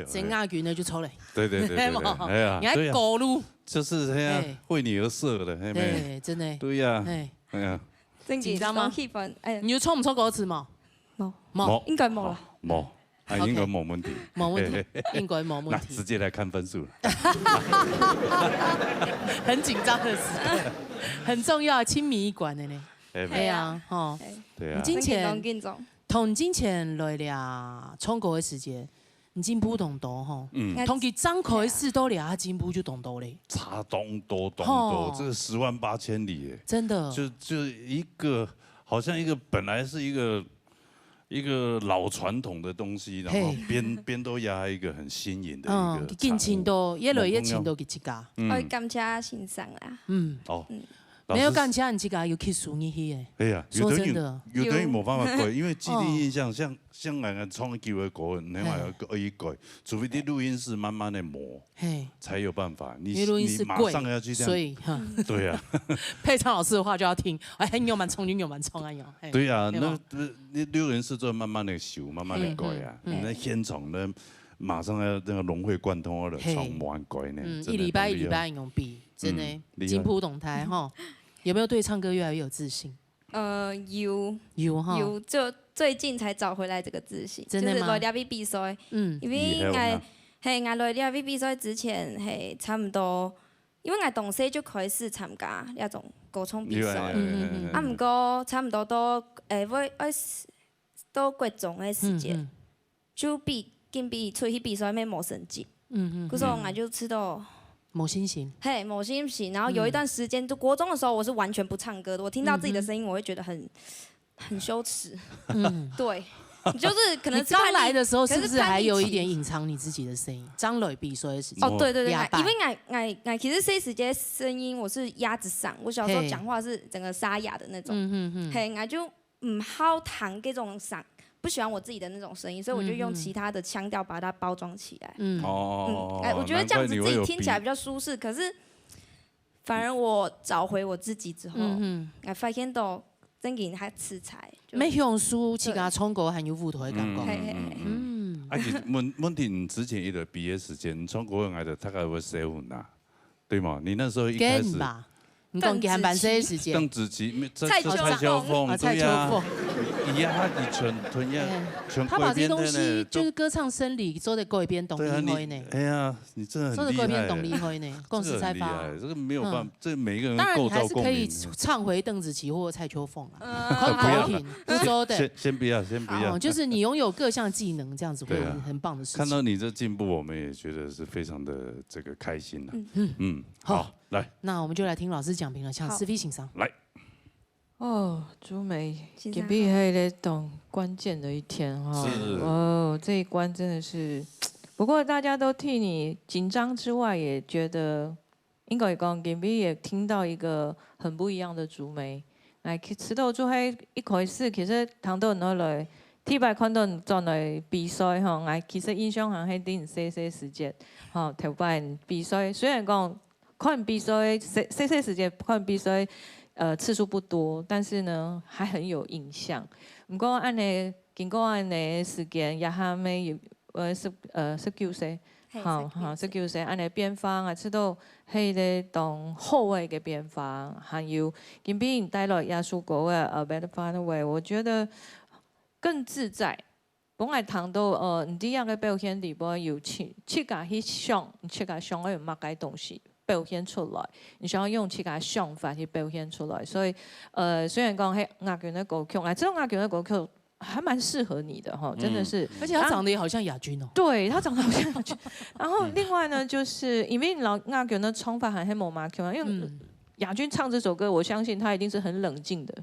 真亚军的就抽嘞。对，哎呀，你还狗路，就是哎呀，为你而设的，对，真的。对呀，哎呀，紧张吗？气氛，你有抽唔抽歌词嘛？冇，应该冇啦。冇。应该冇问题，冇问题，应该冇问那题。直接来看分数了。很紧张的时刻，很重要，亲民一管的呢。对啊，吼。对啊。金钱，同金钱来了，冲过的时间，你进步动多吼。同佢张口事都了，进步就动多嘞。差东多，这个10万8千里耶。真的。就一个，好像一个本来是一个老传统的东西，然后边都压一个很新颖的一个。更深度，越来越深度嘅一家。我感谢欣赏啦。没有感谢你这个有去数你去的。哎呀，说真的，有等于没办法改，因为既定印象像人家创旧的歌，你还要可以改，除非你录音室慢慢的磨，才有办法。你马上要去这样，所以对呀。配唱老师的话就要听，哎，你有蛮冲，你有蛮冲，哎呦。对呀，那录音室就慢慢的修，慢慢的改啊。那现场呢，马上要那个融会贯通的从完改呢。一礼拜用笔，真的进步动态哈。有没有对唱歌越来越有自信？有哈，就最近才找回来这个自信。真的吗？就是来比赛，因为我来比赛之前差不多，因为我同时就开始参加那种歌唱比赛，不过差不多都到国中的时间，就跟出去比赛没成绩，可是我就知道。某心情，某心情。然后有一段时间，就国中的时候，我是完全不唱歌的。我听到自己的声音，我会觉得很羞耻。对，就是可能你刚来的时候，是不是还有一点隐藏你自己的声音？张磊比说的是对，因为我其实这时间声音我是鸭子嗓，我小时候讲话是整个沙哑的那种。我就好弹这种嗓。不喜欢我自己的那种声音，所以我就用其他的腔调把它包装起来。我觉得这样子自己听起来比较舒适。可是，反而我找回我自己之后，发现到真嘅还吃菜。没用书去给他冲过，很有舞台感觉。而且问题，你之前一个毕业时间，冲过来的大概会7分呐，对吗？你那时候一开始。你讲给他办这些时间。邓紫棋，蔡秋凤，对呀。他把这些东西就是歌唱生理做的改编懂厉害呢。哎呀，你真的很厉害。做的改编懂厉害呢，共识才发。这个没有办法，这每一个人当然你还是可以唱回邓紫棋或蔡秋凤啊。不说的。先不要。就是你拥有各项技能，这样子会很棒的事情。看到你这进步，我们也觉得是非常的这个开心了。好，来。那我们就来听老师讲评了，向思菲欣赏。来。朱梅，给必黑的懂关键的一天哈。这一关真的是，不过大家都替你紧张之外，也觉得应该讲给必也听到一个很不一样的朱梅。来，知道做喺一开始其实唐到攞來，T擺看到做來比賽吼，其實印象係喺啲細時節，頭擺比賽雖然講看比賽細時節看比賽。次數不多，但是呢，還很有印象。不過按呢，經過按呢時間，也還沒有19歲，19歲按呢變化，我知道係咧當後衛嘅變化，還有今邊帶來亞洲國嘅Better Find a Way，我覺得更自在。本來談到唔啲樣嘅表現地方有去甲去想，去甲想要乜嘅東西。表現出來，你想要用其他想法去表現出來，所以雖然講喺亞軍的歌曲，這種亞軍的歌曲還蠻適合你的哈，真的是，而且他長得也好像亞軍哦。對，他長得好像亞軍。然後另外呢，就是因為老亞軍的唱法很冇馬 Q 嘛，因為亞軍唱這首歌，我相信他一定是很冷靜的，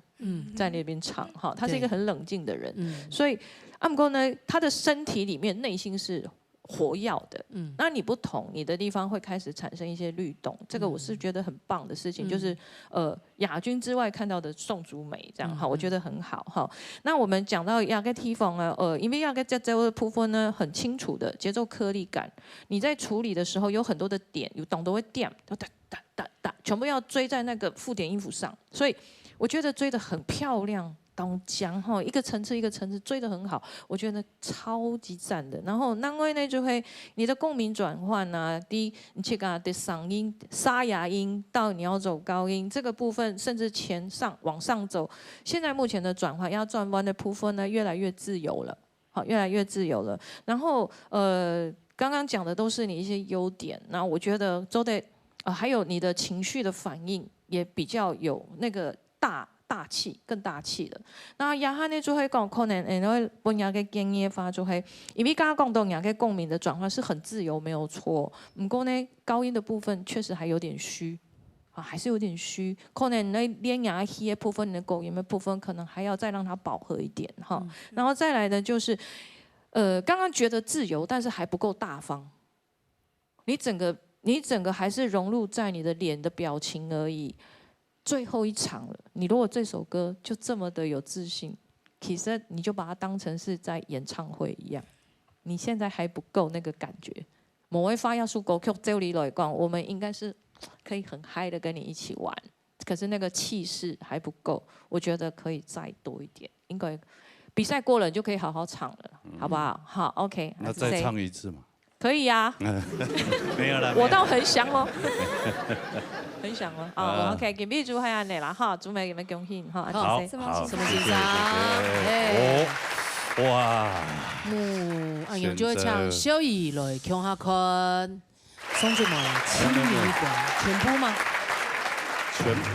在那邊唱哈，他是一個很冷靜的人，所以不過呢，他的身體裡面內心是。活躍的，那你不同，你的地方會開始產生一些律動，這個我是覺得很棒的事情，就是亞軍之外看到的宋祖美這樣哈，我覺得很好哈。那我們講到亞個地方呢，因為亞個節奏的部分呢很清楚的節奏顆粒感，你在處理的時候有很多的點，有懂得會點，噠噠噠噠，全部要追在那個附點音符上，所以我覺得追得很漂亮。东江哈，一个层次一个层次追得很好，我觉得超级赞的。然后那位呢就会你的共鸣转换啊，你去个的嗓音沙哑音到你要走高音这个部分，甚至前上往上走，现在目前的转换要转弯的部分呢越来越自由了，好，越来越自由了。然后刚刚讲的都是你一些优点，那我觉得周队还有你的情绪的反应也比较有那个大气，更大气了。那也哈呢就会讲可能因为本人嘅经验法就会，因为刚刚讲到人嘅共鸣的转换是很自由，没有错。不过呢，高音的部分确实还有点虚，啊，还是有点虚。可能那连牙气的部分，你的狗音的部分，可能还要再让它饱和一点哈。然后再来的就是，刚刚觉得自由，但是还不够大方。你整个还是融入在你的脸的表情而已。最后一场了，你如果这首歌就这么的有自信，其实你就把它当成是在演唱会一样。你现在还不够那个感觉。某位发要出歌曲这里来讲，我们应该是可以很嗨的跟你一起玩，可是那个气势还不够，我觉得可以再多一点。应该比赛过了，你就可以好好唱了，好不好？好 ，OK。那再唱一次嘛？可以呀。没有了。我倒很想哦。很想哦。好 ，OK， 今日就係安尼啦，哈，祝你們恭喜哈。好，什麼先生？哦，哇。阿勇就會唱小姨來強下坤，送出來親你一個，全部嗎？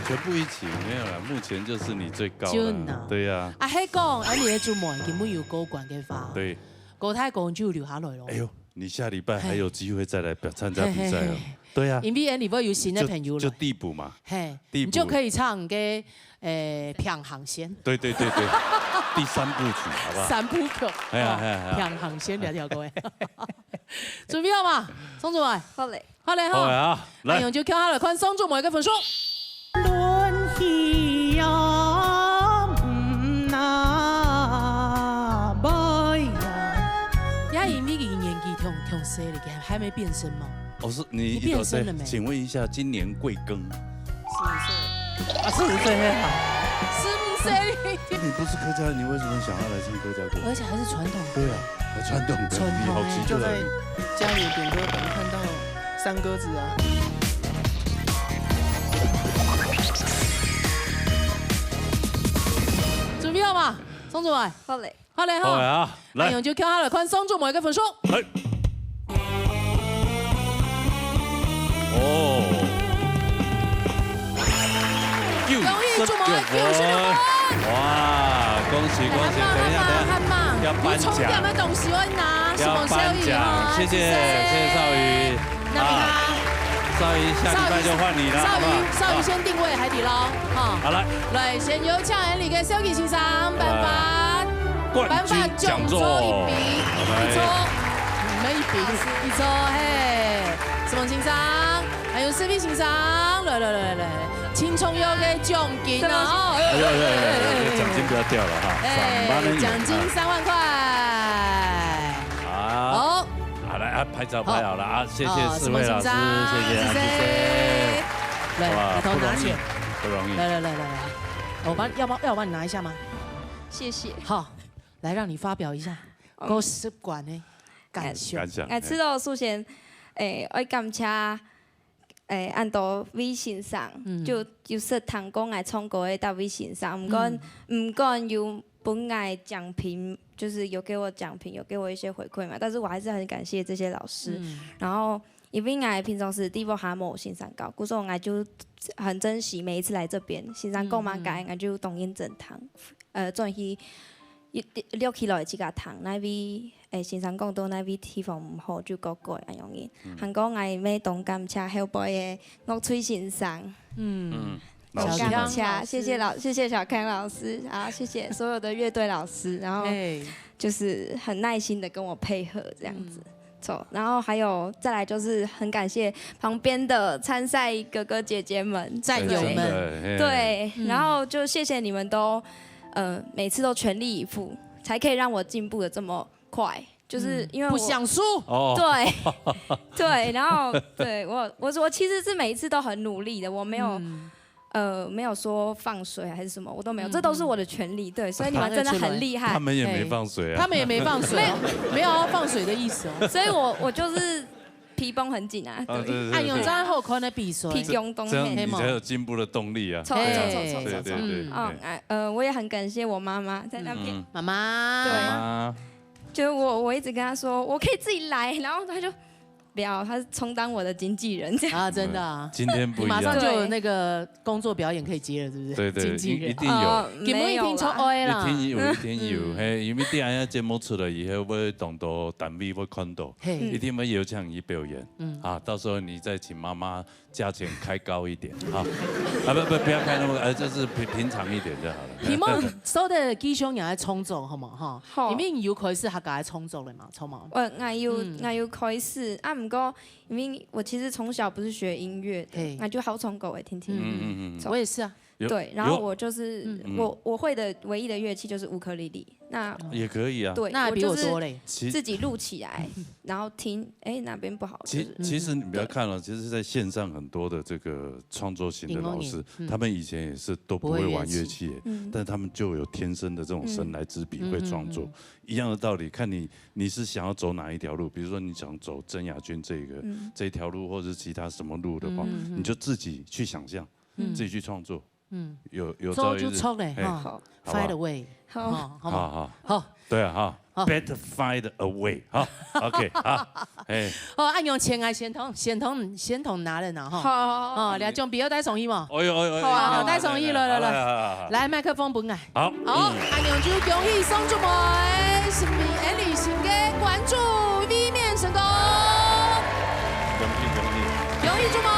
全部一起没有了，目前就是你最高了。对呀。啊，迄講，你嘅做夢根本有高冠嘅花。对。高太公就留下來咯。哎呦，你下禮拜還有機會再來參加比賽哦。對啊。NBA 裡邊有新的朋友了。就遞補嘛。嘿。你就可以唱嘅平行線。對。第三部曲，好不好？三部曲。係啊。平行線條各位。準備好嘛？宋祖偉。好嘞。好嘞哈。好啊。來。用就跳下來，看宋祖偉嘅分數。戀意啊，挺細的，還沒變身嗎？哦，是你變身了沒？請問一下，今年貴庚？15歲。啊，15歲很好。15歲。你不是客家人，你為什麼想要來唱客家歌？而且還是傳統。對啊，傳統的。你好奇就在家裡點歌，可能看到三鴿子啊。準備好嗎？宋祖偉。好嘞。好嘞哈。好啊，來。用就跳下來，看宋祖偉嘅分數。來。哦，恭喜祝賀！哇，恭喜！等一下，要頒獎，要頒獎，謝謝少宇。少宇，下禮拜就換你了，好不好？少宇先定位海底撈，好來，來先有請人嚟嘅小記先生頒發冠軍講座，一抽，你們一餅一抽，嘿，什麼先生？還有視頻先生，來，青蔥油嘅獎金啊！獎金不要掉了哈，獎金3萬塊。好，好來拍照拍好了啊！謝謝四位老師，謝謝。來，頭拿起，不容易。來，要我幫你拿一下嗎？謝謝。好，來讓你發表一下歌詞館的感想。我知道首先，我感謝。按到微信上，就是通過我唱歌的到微信上，唔管有本來獎評，就是有給我獎評，有給我一些回饋嘛，但是我還是很感謝這些老師。然後因為我平常時地方還冇欣賞高，所以我就很珍惜每一次來這邊欣賞高嘛解，我就動員整堂，轉去錄起來這個堂那邊。欣賞講到那邊地方唔好，就改安樣嘅。韓國我咩動感車後輩嘅樂吹欣賞，動感車，謝謝小康老師，啊，謝謝所有的樂隊老師，然後就是很耐心的跟我配合這樣子，然後還有再來就是很感謝旁邊的參賽哥哥姐姐們、戰友們，對，然後就謝謝你們都，每次都全力以赴，才可以讓我進步的這麼快，就是因為不想輸，對，然後對我其實是每一次都很努力的，我沒有，没有说放水还是什么，我都没有，这都是我的权利。对，所以你们真的很厉害。他们也没放水啊。他们也没放水，没有要放水的意思哦。所以我就是皮绷很紧啊。对。按用这样后宽的比水。皮弓动。这样你才有进步的动力啊。对。我也很感谢我妈妈在那边。妈妈。对。就是我一直跟她说，我可以自己来，然后她就。不要，他是充当我的经纪人这样啊，真的啊。今天不一样，马上就有那个工作表演可以接了，是不是？对对，经纪人一定有。没有啦，一定有，嘿，因为第二个节目出来以后，要动到单位要看到，一定会有请你表演。啊，到时候你再请妈妈价钱开高一点啊，不要开那么，就是平常一点就好了。希望所有的基兄也来创作，好嘛哈？好。因为有開始客家創作了嘛，錯嘛？我有開始啊，不過因為我其實從小不是學音樂的，我就好從狗聽聽。我也是啊。对，然后我就是我会的唯一的乐器就是乌克丽丽，那也可以啊。对，那比我多嘞。自己录起来，然后听，哎哪边不好。其实你不要看了，其实在线上很多的这个创作型的老师，他们以前也是都不会玩乐器，但他们就有天生的这种神来之笔会创作。一样的道理，看你是想要走哪一条路，比如说你想走曾雅君这一条路，或者是其他什么路的话，你就自己去想象，自己去创作。有朝一日，好 ，find a way， 好，对啊哈 ，better find a way， 好 ，OK， 好，哎，按用钱啊，先同拿人啊，哈，好，两种比较带送衣嘛，哎呦，好啊，带送衣了，来麦克风本来，好，按用就恭喜送出门，新民爱旅行嘅关注 V 面成功，恭喜出门。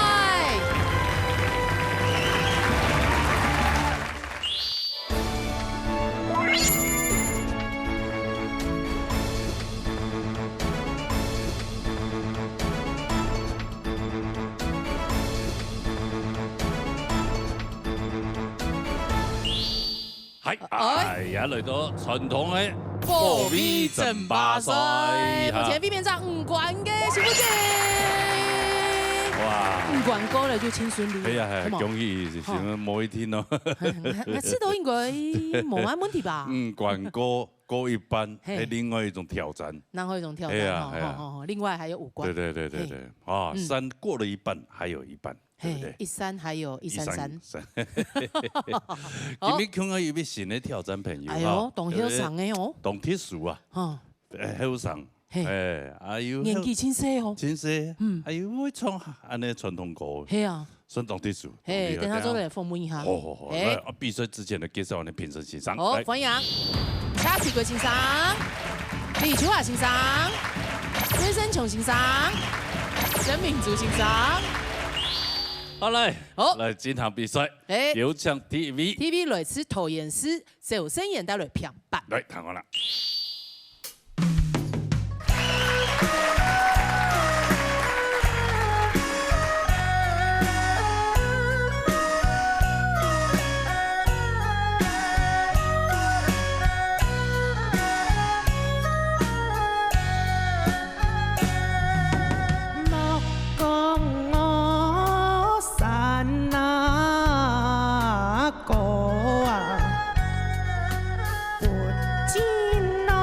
係嚟到傳統嘅波比爭霸賽，目前 V 面上5冠嘅幸福姐，哇，5冠高了就輕順利，係啊，恭喜先某一天咯，這都應該冇乜問題吧？5冠高一班係另外一種挑戰，另外還有5冠，對，啊，3過了一半，還有一半。對，13還有133。今日看到有啲新的挑戰朋友，哎呦，動heel上嘅哦，動鐵樹啊，heel上，還有年紀輕細哦，輕細，還有會唱安尼傳統歌，係啊，算動鐵樹，等下做嚟訪問一下，好，來，比賽之前嚟介紹我哋評審先生，好，歡迎夏啟貴先生、李秋華先生、薛生瓊先生、曾明珠先生。好嚟展行比賽，有請 TV 來自投演師趙生演帶來評判，來睇我啦。Hãy subscribe cho kênh Ghiền Mì Gõ để không bỏ lỡ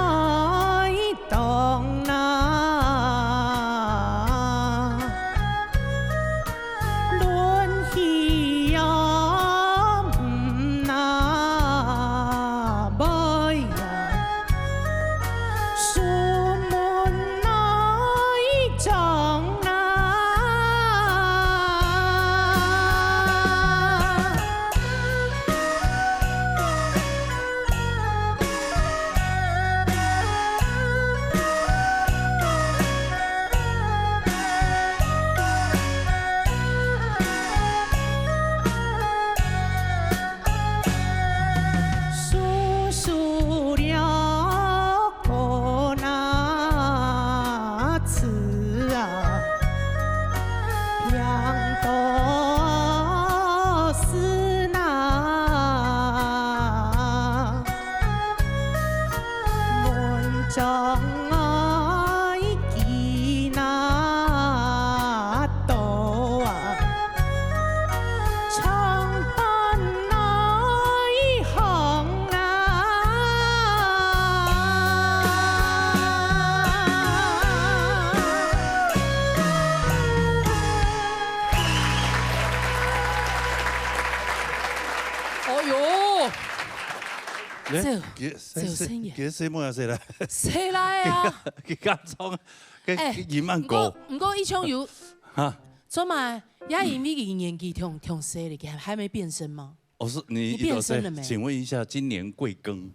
幾歲冇有識啦？誰來啊？佢家裝嘅2萬個。唔過一槍油嚇，做嘛？也因為佢年紀挺細的，還沒變身嗎？哦，是你變身了沒？請問一下，今年貴庚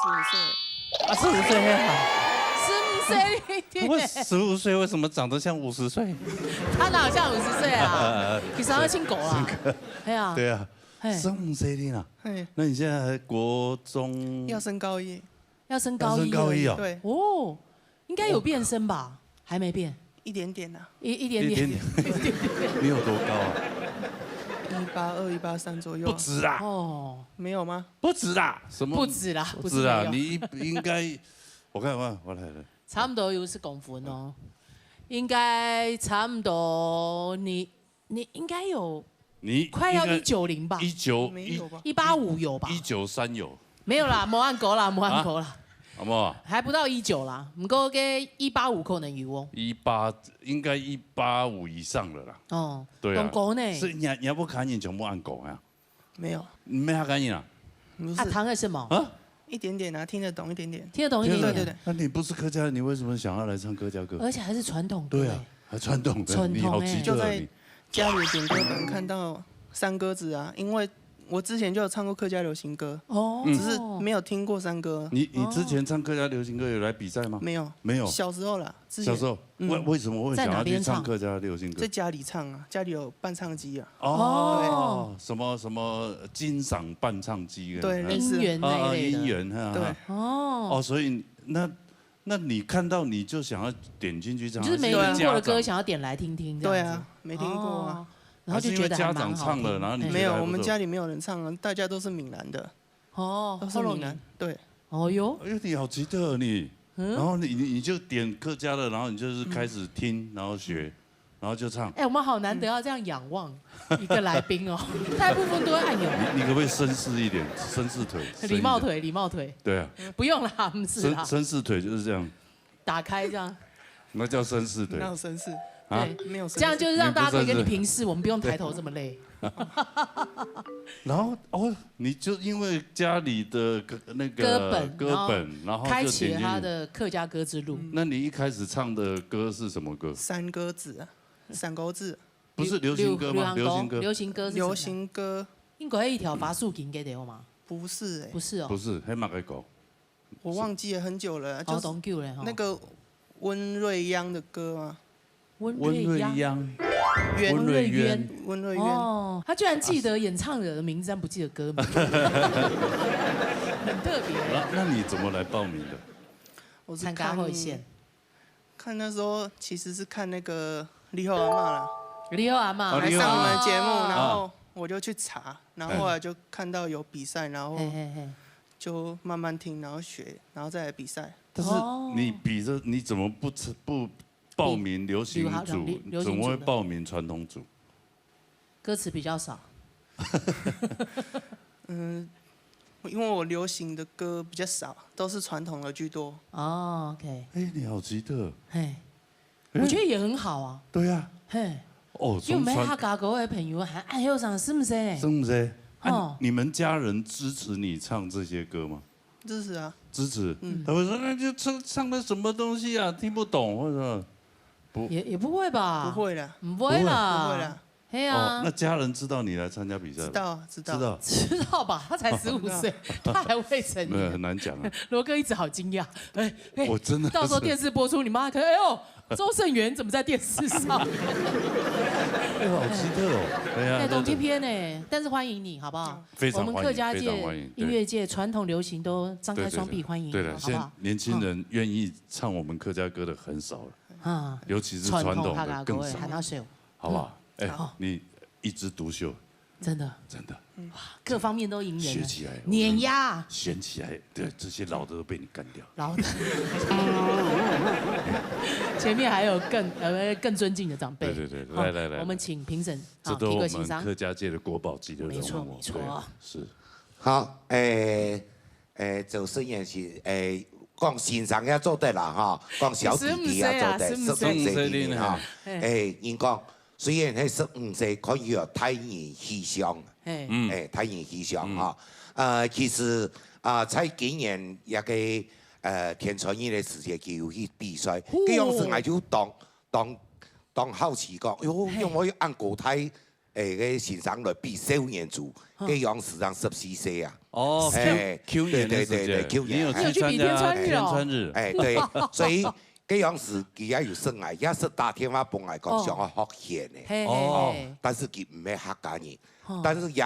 15歲。啊，45歲還好。 我15歲為什麼長得像50歲？他哪像50歲啊？其實他姓狗啦。係啊。對啊。15歲的啦。那你現在還國中？要升高一。要升高一。哦。對。哦，應該有變身吧？還沒變。一點點啊。一點點。你有多高啊？182、183左右。不止啊。哦。沒有嗎？不止啊。什麼？不止啦。不止啊，你應該。我看我來了。 差不多60公分哦，應該差不多你應該有，你快要190吧？185有吧？193有。沒有啦，冇按過啦，冇按過啦。好唔好？還不到19啦，唔過嘅185可能有哦。18應該185以上了啦。哦，對啊。講呢？是你要不趕緊全部按狗呀？沒有。沒他趕緊啊？他談的什麼？啊？ 一點點啊，聽得懂一點點，聽得懂一點點。對對對。那你不是客家人，你為什麼想要來唱客家歌？而且還是傳統。對啊，還傳統的。你好奇特。就在家裡點歌本看到山歌子啊，因為我之前就有唱過客家流行歌，哦，只是沒有聽過山歌。你之前唱客家流行歌有來比賽嗎？沒有，沒有。小時候啦，小時候。為什麼會想要去唱客家流行歌？在家裡唱啊，家裡有伴唱機啊。哦。什麼金賞伴唱機？對，姻緣那類的。姻緣哈。對。哦，所以那你看到你就想要點進去唱？就是沒聽過的歌想要點來聽聽。對啊，沒聽過啊。 然後就覺得家長唱了，然後你沒有，我們家裡沒有人唱啊，大家都是閩南的。哦，都是閩南，對。哦喲，哎呦，你好奇特你，然後你就點客家的，然後你就是開始聽，然後學，然後就唱。哎，我們好難得要這樣仰望一個來賓哦，大部分都會按鈕。你可不可以紳士一點，紳士腿？禮貌腿，禮貌腿。對啊。不用啦，不是啦。紳士腿就是這樣。打開這樣。那叫紳士腿。哪有紳士？ 對，沒有這樣就是讓大家可以跟你平視，我們不用抬頭這麼累。然後哦，你就因為家裡的那個歌本，然後開啟了他的客家歌之路。那你一開始唱的歌是什麼歌？山歌子啊，山歌子。不是流行歌嗎？流行歌。流行歌。應該一條法術經給的嗎？不是哎。不是哦。不是，黑馬個歌。我忘記了很久了，就是那個溫瑞央的歌啊。 溫瑞央，溫瑞淵，溫瑞淵。哦，他居然記得演唱者的名字，但不記得歌名，很特別。那你怎麼來報名的？我是看那時候其實是看那個李後阿嬤啦，李後阿嬤來上我們的節目，然後我就去查，然後後來就看到有比賽，然後就慢慢聽，然後學，然後再來比賽。但是你比着，你怎麼不報名流行組，怎麼會報名傳統組？歌詞比較少。嗯，因為我流行的歌比較少，都是傳統的居多。哦 ，OK。哎，你好奇特。嘿，我覺得也很好啊。對啊。嘿。哦，因為我們客家歌的朋友還愛好上，是不是？是不是？哦。你們家人支持你唱這些歌嗎？ 支持啊，支持。他會說：“那就唱的什麼東西啊？聽不懂，或者不也不會吧？不會啦，不會啦，不會啦。嘿啊，那家人知道你來參加比賽？知道，知道，知道吧？他才15歲，他還未成年，很難講啊。羅哥一直好驚訝，哎，我真的，到時候電視播出，你媽可能哎呦，周勝元怎麼在電視上？哎，好奇特哦，哎呀，懂片片呢，但是歡迎你，好不好？非常歡迎，我們客家界、音樂界、傳統流行都張開雙臂歡迎，對的，現在年輕人願意唱我們客家歌的很少了，啊，尤其是傳統的更少，好不好？哎，你一枝獨秀，真的，真的，哇，各方面都贏人，學起來，碾壓，選起來，對，這些老的都被你幹掉，老的，前面還有更尊敬的長輩，對對對，來，我們請評審，這都我們客家界的國寶級的人物，沒錯沒錯，是，好，做孫燕是講先生也做得啦，哈，講小弟弟也做得，是不是哈？因講。虽然迄15岁可以有太阳气象，太阳气象哈，其实在今年一个天传艺的世界就有去比赛，嗰樣時我就當好奇講，因為按國泰嘅先生來比少年組，嗰樣時上14歲啊。哦，Q 年的時間，Q 年，你有去比天穿日哦？對，所以嗰樣時佢也有生涯，也是打電話幫我講想我學戲嘅，但是佢唔係客家人。但是也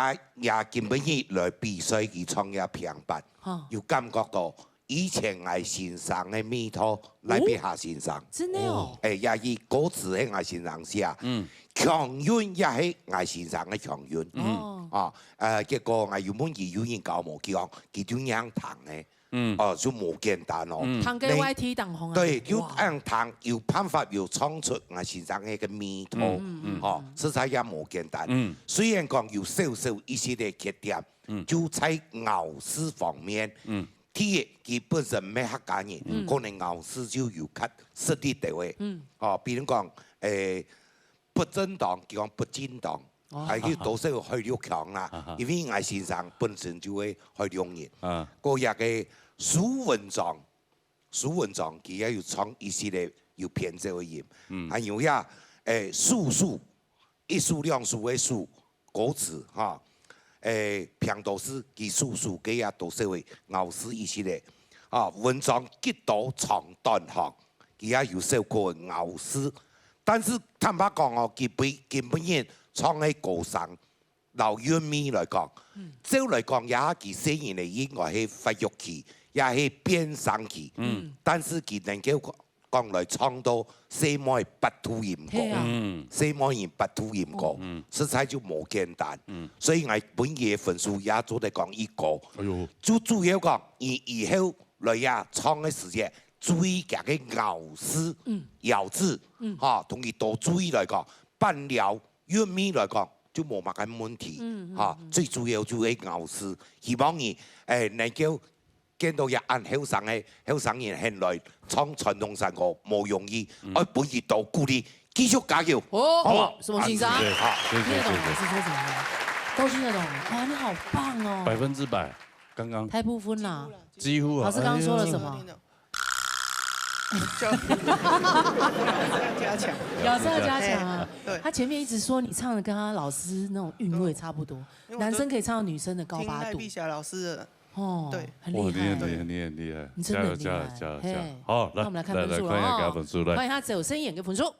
根本一來比賽，佢創業平白，又感覺到以前藝先生嘅味道來比下先生。真的哦。也以歌詞喺藝先生寫，強韻也係藝先生嘅強韻。結果我原本有人教我講，佢就樣彈嘅。就冇簡單哦。彈嘅 YT 當紅啊。對，就按彈有辦法有創出藝先生嘅個味道，實在也冇簡單。雖然講有少少一些嘅缺點，就在咬字方面，第一佢本身唔係客家人，可能咬字就有較實力地位。比如講不正當，叫講不正當。佢多少去了強啦，因為藝先生本身就會去兩年。嗰日嘅蘇文章佢也要創一系列有編奏嘅音，還有呀數一數兩數嘅數歌詞哈，平度詩佢數佢也多少會咬字一系列文章極多長短行，佢也有少個咬字，但是坦白講基本上。創喺高山留遠面來講，照嚟講也係佢雖然係應該係發育期，也係變聲期，但是佢能夠講來創到四枚白土音歌，四枚人白土音歌，實在就冇簡單。所以我本嘢分數也做得講一個，就主要講以後來呀創嘅時間，注意佢嘅咬字，同佢多注意來講，伴了。粵語來講就冇乜嘅問題，最主要就係咬字，希望你能夠見到一按後生人現來唱傳統山歌冇容易，我本意到鼓勵繼續加油。好，什麼先生？聽得懂老師說什麼？都聽得懂。哇，你好棒哦！100%，剛剛太不分啦，幾乎啊。老師剛剛說了什麼？加強，咬字要加強啊！他前面一直說你唱的跟他老師那種韻味差不多，男生可以唱到女生的高八度。聽賴碧霞老師的，對，很厲害，你很厲害，你真的很厲害，加油！好，那我們來看分數了，歡迎他走聲演嘅分數。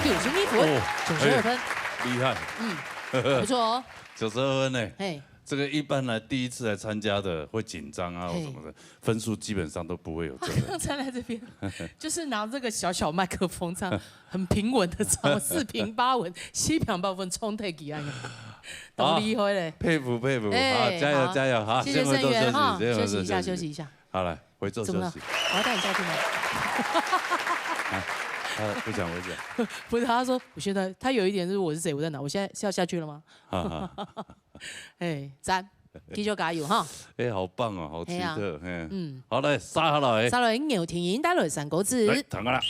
91分，92分，厲害，不錯哦。92分呢？這個一般來第一次來參加的會緊張啊或什麼的，分數基本上都不會有這個。剛才來這邊，就是拿這個小小麥克風，這樣很平穩的唱4平8穩，7平8分衝太極啊！都厲害嘞！佩服，好，加油，好，謝謝聲援哈，休息一下。好，來回座休息。我要帶你下去嗎？不講，不是，他說我現在他有一點是我是誰，我在哪？我現在是要下去了嗎？讚，繼續加油哈！好棒哦，好奇特，好嚟，沙下來，沙來牛田英帶來山歌子，彈啦。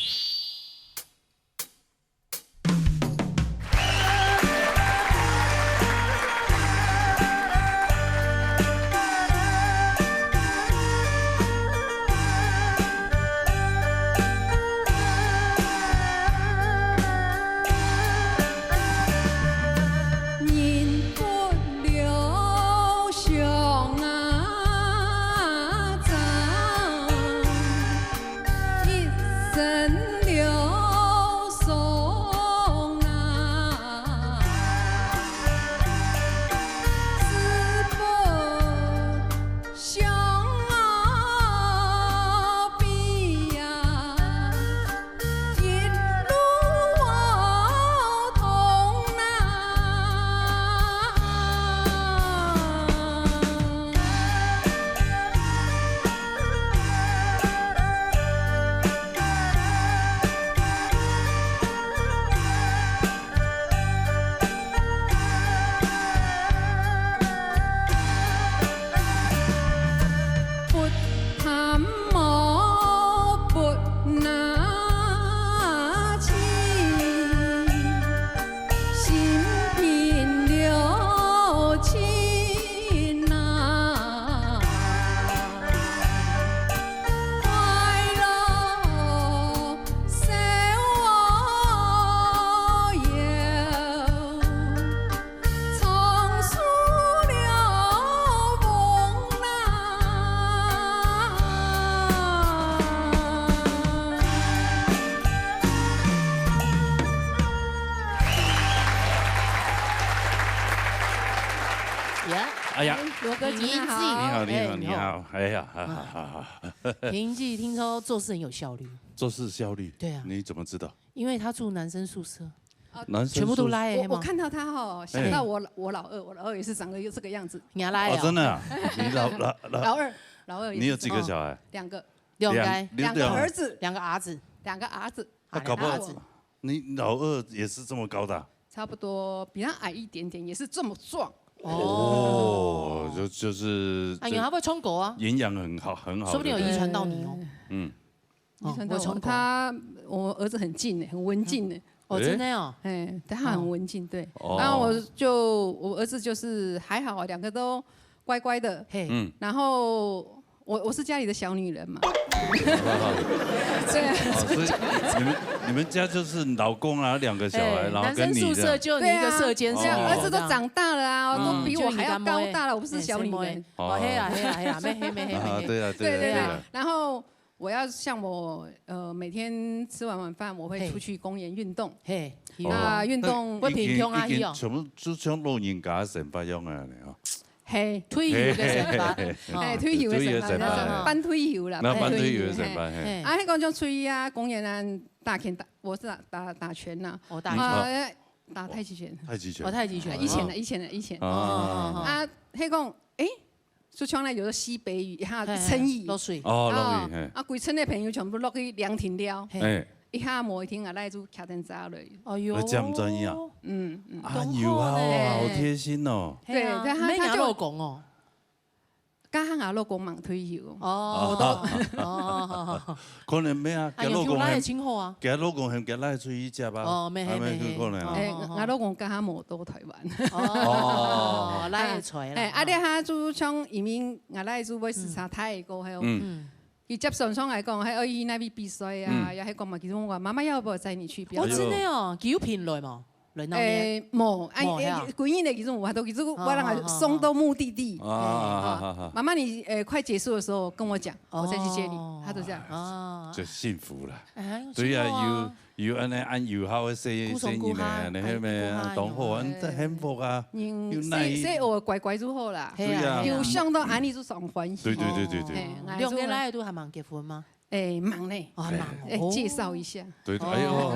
神。罗哥，平记，你好，哎呀，好。平记听说做事很有效率，做事效率，对啊，你怎么知道？因为他住男生宿舍，男生全部都来。我看到他哈，想到我老二也是长得这个样子。你来哦，真的啊？你老二，你有几个小孩？2个，两个儿子，2个儿子，2个儿子。搞不好你老二也是这么高的？差不多比他矮一点点，也是这么壮。哦，就是哎呀，他会冲狗啊，营养很好，说不定有遗传到你哦。遗传到我，我儿子很静呢，很文静呢。哦，真的哦。哎，他很文静，对。然后我儿子就是还好，2个都乖乖的。然后我是家里的小女人嘛。对啊。所以你们家就是老公啊，2个小孩，然后跟你男生宿舍就你一个舍监室，儿子都长大了啊，都比我还要高大了，我不是小女人。哦，黑啊，没黑。对。然后我要像我每天吃完晚饭，我会出去公园运动。那运动我平常啊，全部就像老人家成法样啊，嘿，退休嘅成法，退休嘅成法，半退休啦，半退休嘅成法。啊，迄个就出去啊，公园啊，打拳，我是打拳呐，打太极拳。太极拳。太极拳。以前。啊，迄个就像咧有个西北雨，哈，春雨。落水。落雨。啊，规村的朋友全部落去凉亭了。一下摸一天啊，来就卡灯扎了。哎呦，这么专业啊！有啊，好贴心哦。对，他就老公哦，刚好我老公忙退休。可能咩啊？佢老公係，佢老公係佢拉出去食吧？哦，咩可能。我老公剛好冇到台灣。哦，拉出來啦。啊，你下就像移民，我來就會時差太高，係哦。伊接上上來講，喺可以那邊比賽啊，又喺講嘛，其實我話媽媽要不要載你去？我真的哦，佢有評論嘛？冇，規年的其實我都其實我讓他送到目的地。媽媽，你快結束的時候跟我講，我再去接你。他就這樣。就幸福啦。對啊，要按搖下嘅聲音咧，你係咪啊？當好啊，真幸福啊。所以我乖乖就好啦。對啊。有想到安尼就上歡喜。對。兩個來都還忙結婚嗎？忙嘞，介紹一下。對，哎呦，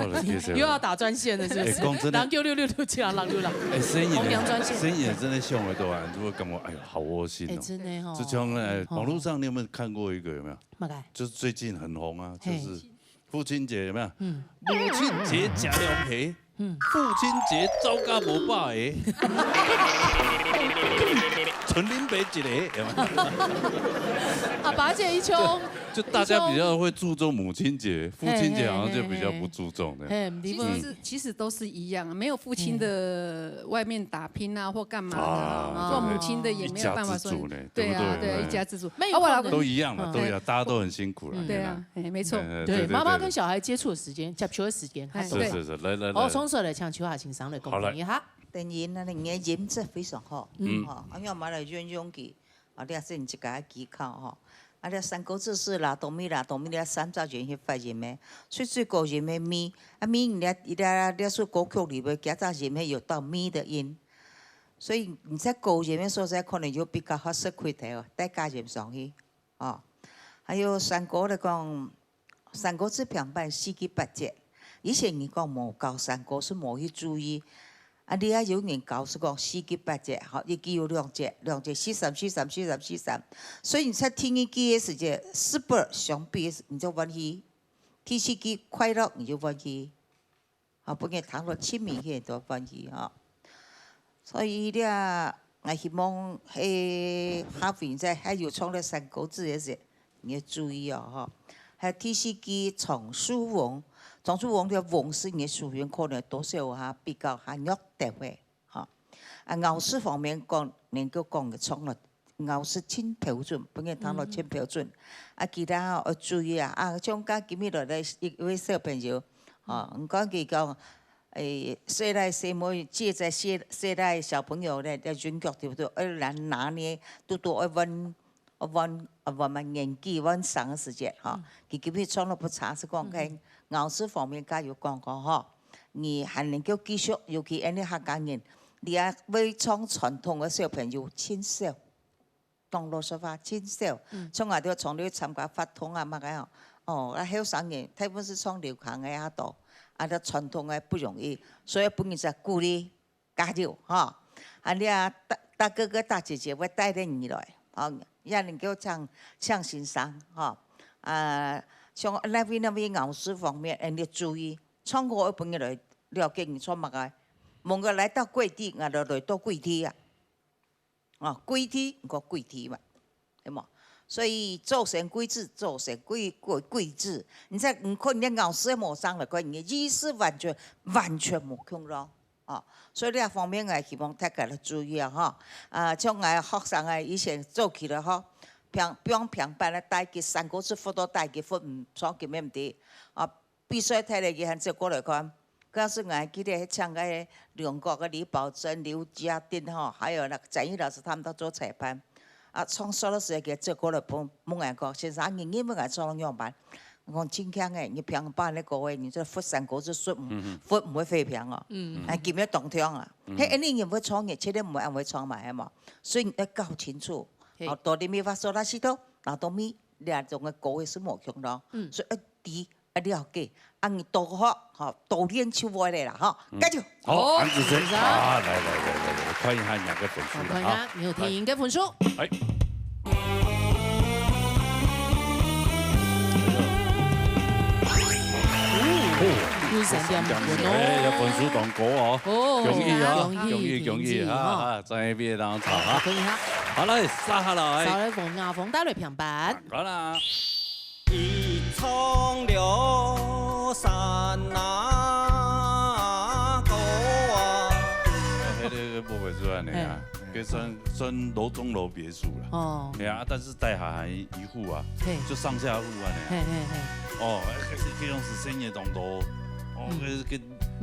又要打專線了，是不是？講真的，人叫666人浪啦。生意真的上得多啊！如果感覺哎呦好窩心哦。真的哦。就像網絡上你有沒有看過一個有沒有？乜嘅？就是最近很紅啊，就是父親節有沒有？母親節吃涼皮，父親節走家無把嘅。純拎俾一個，有冇？阿爸姐一衝。就大家比較會注重母親節，父親節好像就比較不注重的。其實都是一樣，沒有父親的外面打拼啊或幹嘛的，做母親的也沒有辦法說。對啊，對，一家之主。都一樣嘛，對啊，大家都很辛苦了。對啊，沒錯。對，媽媽跟小孩接觸的時間，接觸的時間。是，來。我從小嚟唱秋下情商嚟講一下。當然啦，你嘅音質非常好，因為我來運用佢，你也是你自家技巧吼。啊！你三個字是拉哆咪你三隻弦去發音咩？最高音咩咪？啊咪你說歌曲裏邊夾雜音咩有到咪的音，所以你在高音嘅所在可能就比較合適開頭，帶加音上去哦。還有山歌嚟講，山歌是平板4級8節，以前你講冇教山歌是冇去注意。啊！你啊有人教是講4級8節，好，一句有2節，43，所以你在聽一句嘅時間，4相比你就忘記，第4句快樂你就忘記，啊，不然彈落前面嘅都忘記啊。所以你啊，我希望喺下邊在還有唱了3個字嘅時，你要注意哦，嚇，係第4句從書王。總之，王的王是你屬於可能多少哈比較下弱啲嘅，嚇。啊，咬字方面講，能夠講嘅唱落咬字真標準，不然彈落真標準。啊，其他要注意啊，啊，像家今日來一位小朋友，啊，唔講佢講，細大細妹借在細大小朋友咧，在轉角對不對？難拿捏，都要問年紀問上嘅時間，嚇。佢今日唱落不差，是講緊。咬字方面加要講講嗬，你還能夠繼續，尤其啲客家人，你啊會唱傳統嘅小朋友牽手，动作手法真少，从外头从你参加法通啊嘛个哦，哦，啊，后生人大部分是从流行的遐多，啊，这传统的不容易，所以本人在鼓励加油哈，啊，你啊大哥哥大姐姐会带领你来，哦，让你给我唱欣赏哈，啊，像那位咬字方面，你注意，唱歌本人来了解你做嘛个，蒙个来到跪地，我就来到跪地啊。啊，规矩个规矩嘛，对冇？所以做成规矩，做成规矩。你在唔可能咬死冇伤了，个你意识完全冇空咯。哦，所以呢方面我希望大家来注意啊！哈，啊，像我学生啊，以前做起来哈，平板咧带嘅三个字辅导带嘅辅唔错嘅咩唔啲啊，必须睇嚟嘅，即过来看。嗰時我記得唱個兩國嘅李寶珍、劉家丁哈，還有那個展毅老師，他們都做裁判。啊，從小的時候，佢做過來幫問我講，先生，你們係做樣板？我講真強嘅，你平板咧個位，你這佛山嗰隻術唔會飛平哦。係見咩動聽啊？係你唔會創嘅，切啲唔會唔會創埋啊嘛。所以要搞清楚，哦，到底咩法數啦？是都，嗱到咪兩種嘅個位是冇強咯。所以了解，你多學，多練就會嚟啦，哈，加油！好，安子生啊，來，看一下兩個分數看一下你有聽嘅分數。係。有分數同高哦，容易啊，在邊當場啊。好來，撒下來。稍微逢亞逢帶來平板。好啦。一從了山那高啊！迄個不會做安尼啊，佢算樓中樓別墅啦。哦。係啊，但是帶下係一戶啊，就上下戶啊呢。哦，嗰種是深夜棟多，哦，佢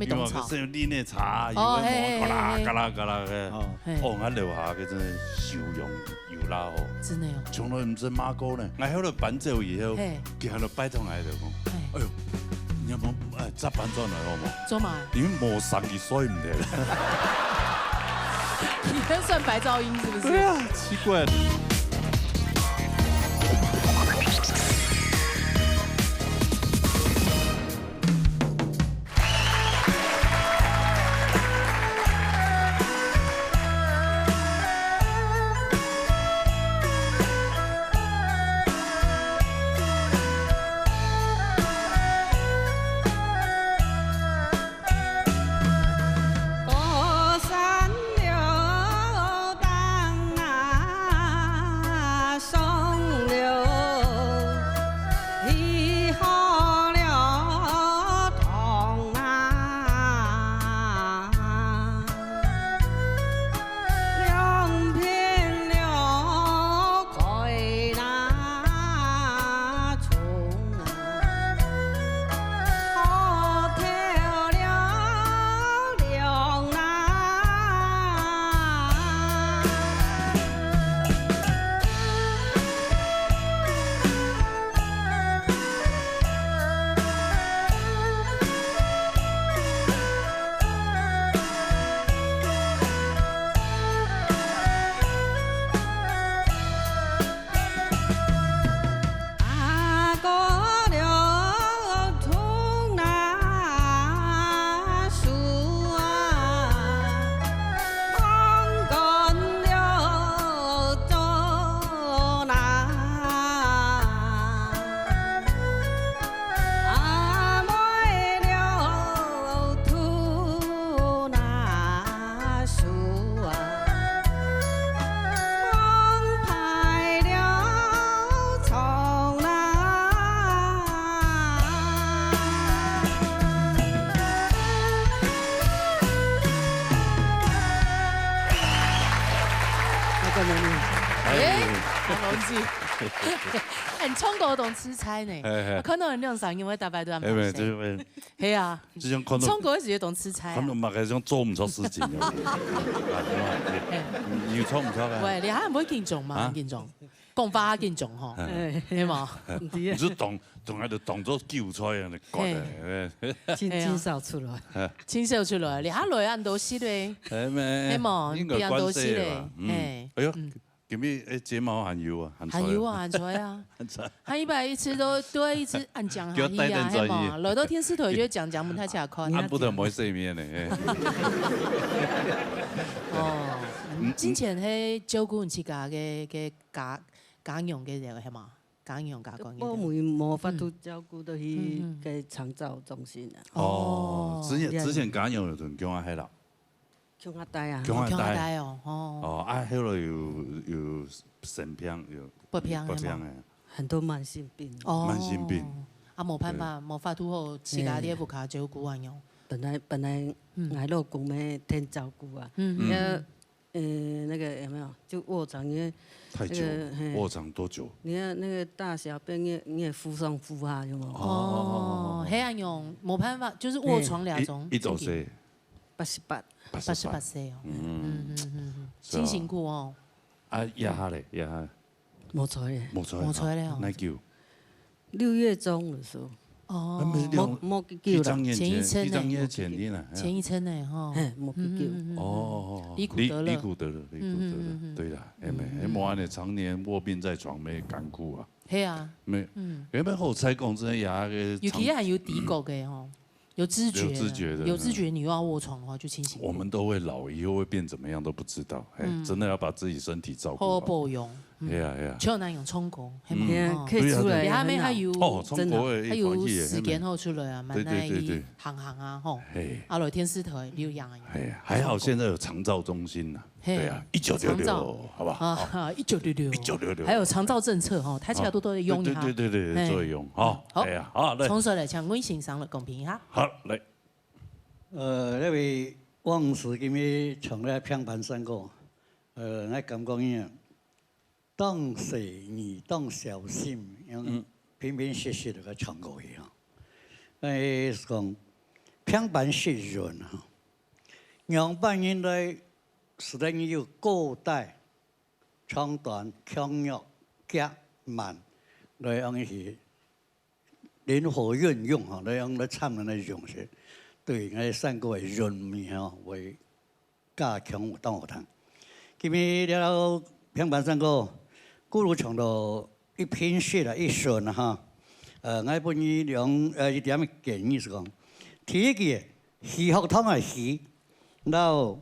因為佢是裡面茶，因為嘎啦嘅。哦，我樓下佢真係受用。有啦哦，真的哦，從來唔知馬哥呢，我喺度搬走以後，佢喺度拜託我喺度講，哎呦，你有冇執搬轉來好冇？做嘛？因為冇12歲唔得。你在算白噪音是不是？對啊，奇怪。很冲过懂吃菜呢，看到人那种声音，我大概都安排。係啊，冲过時要懂吃菜。可能嘛係想做唔出事情。你要錯唔錯嘅？喂，你係唔會見眾嘛？見眾，講花見眾嗬，係嘛？唔知動喺度動咗叫菜啊！你覺清掃出來，清掃出來，你下來按到死咧，係嘛？邊按到死咧？哎呦！今日睫毛含油啊，含油啊，含出来啊，含一百一次都会一直按讲含义啊，嘿嘛，来到电视台就讲不太恰看。按不得没睡眠呢。哦，之前迄照顾自家嘅家用嘅嘢係嘛？家用家講嘅。我冇法度照顧到去嘅長照中心啊。哦，之前家用就同姜阿喺啦。姜阿大啊。姜阿大哦。哦，啊，後來有腎病，有不平嘅。很多慢性病。哦。慢性病。啊，冇辦法，冇法度好自家啲副卡照顧啊用。本來我老公咩天照顧啊，那個有沒有就臥床因為太久，臥床多久？你看那個大小便你也敷上敷下有冇？哦，黑暗用冇辦法，就是臥床2種。一周歲88歲哦。清醒過哦。啊，壓下咧，壓下。冇出嚟。冇出嚟哦。那叫6月中的時候。哦，冇去救啦，前一層呢？前一層呢？哈，冇去救。哦，離苦得樂，對啦，誒冇安尼常年臥病在床，咩艱苦啊？係啊，咩？原本好彩講真呀，尤其係有知覺嘅吼，有知覺的，有知覺，你又要臥床的話就清醒。我們都會老，以後會變怎麼樣都不知道，真的要把自己身體照顧好。好保養。係啊，超難用充國，可以出來，下面還有真的，還有時間後出來啊，蠻耐行啊吼，啊來電視台留樣啊。係，還好現在有長照中心呐，對啊，1966，好不好？啊，1966，還有長照政策吼，大家都在用一下。對，做用，好，係啊，好，來。從說來，請溫先生來公平一下。好，來。那位往時今日從來平板三個，我感覺樣。當時你當小心，用平平實實個唱歌一樣。係講平板是人哈，2百年來是等於有古代、長短、強弱、夾慢來用去靈活運用哈，來用來唱的來用些，對我三個為人民哈為加強有當學堂。今日了平板三個。古路唱到一篇寫了一順哈，我本意兩一點建議是講，第一個戲學堂嘅戲，然後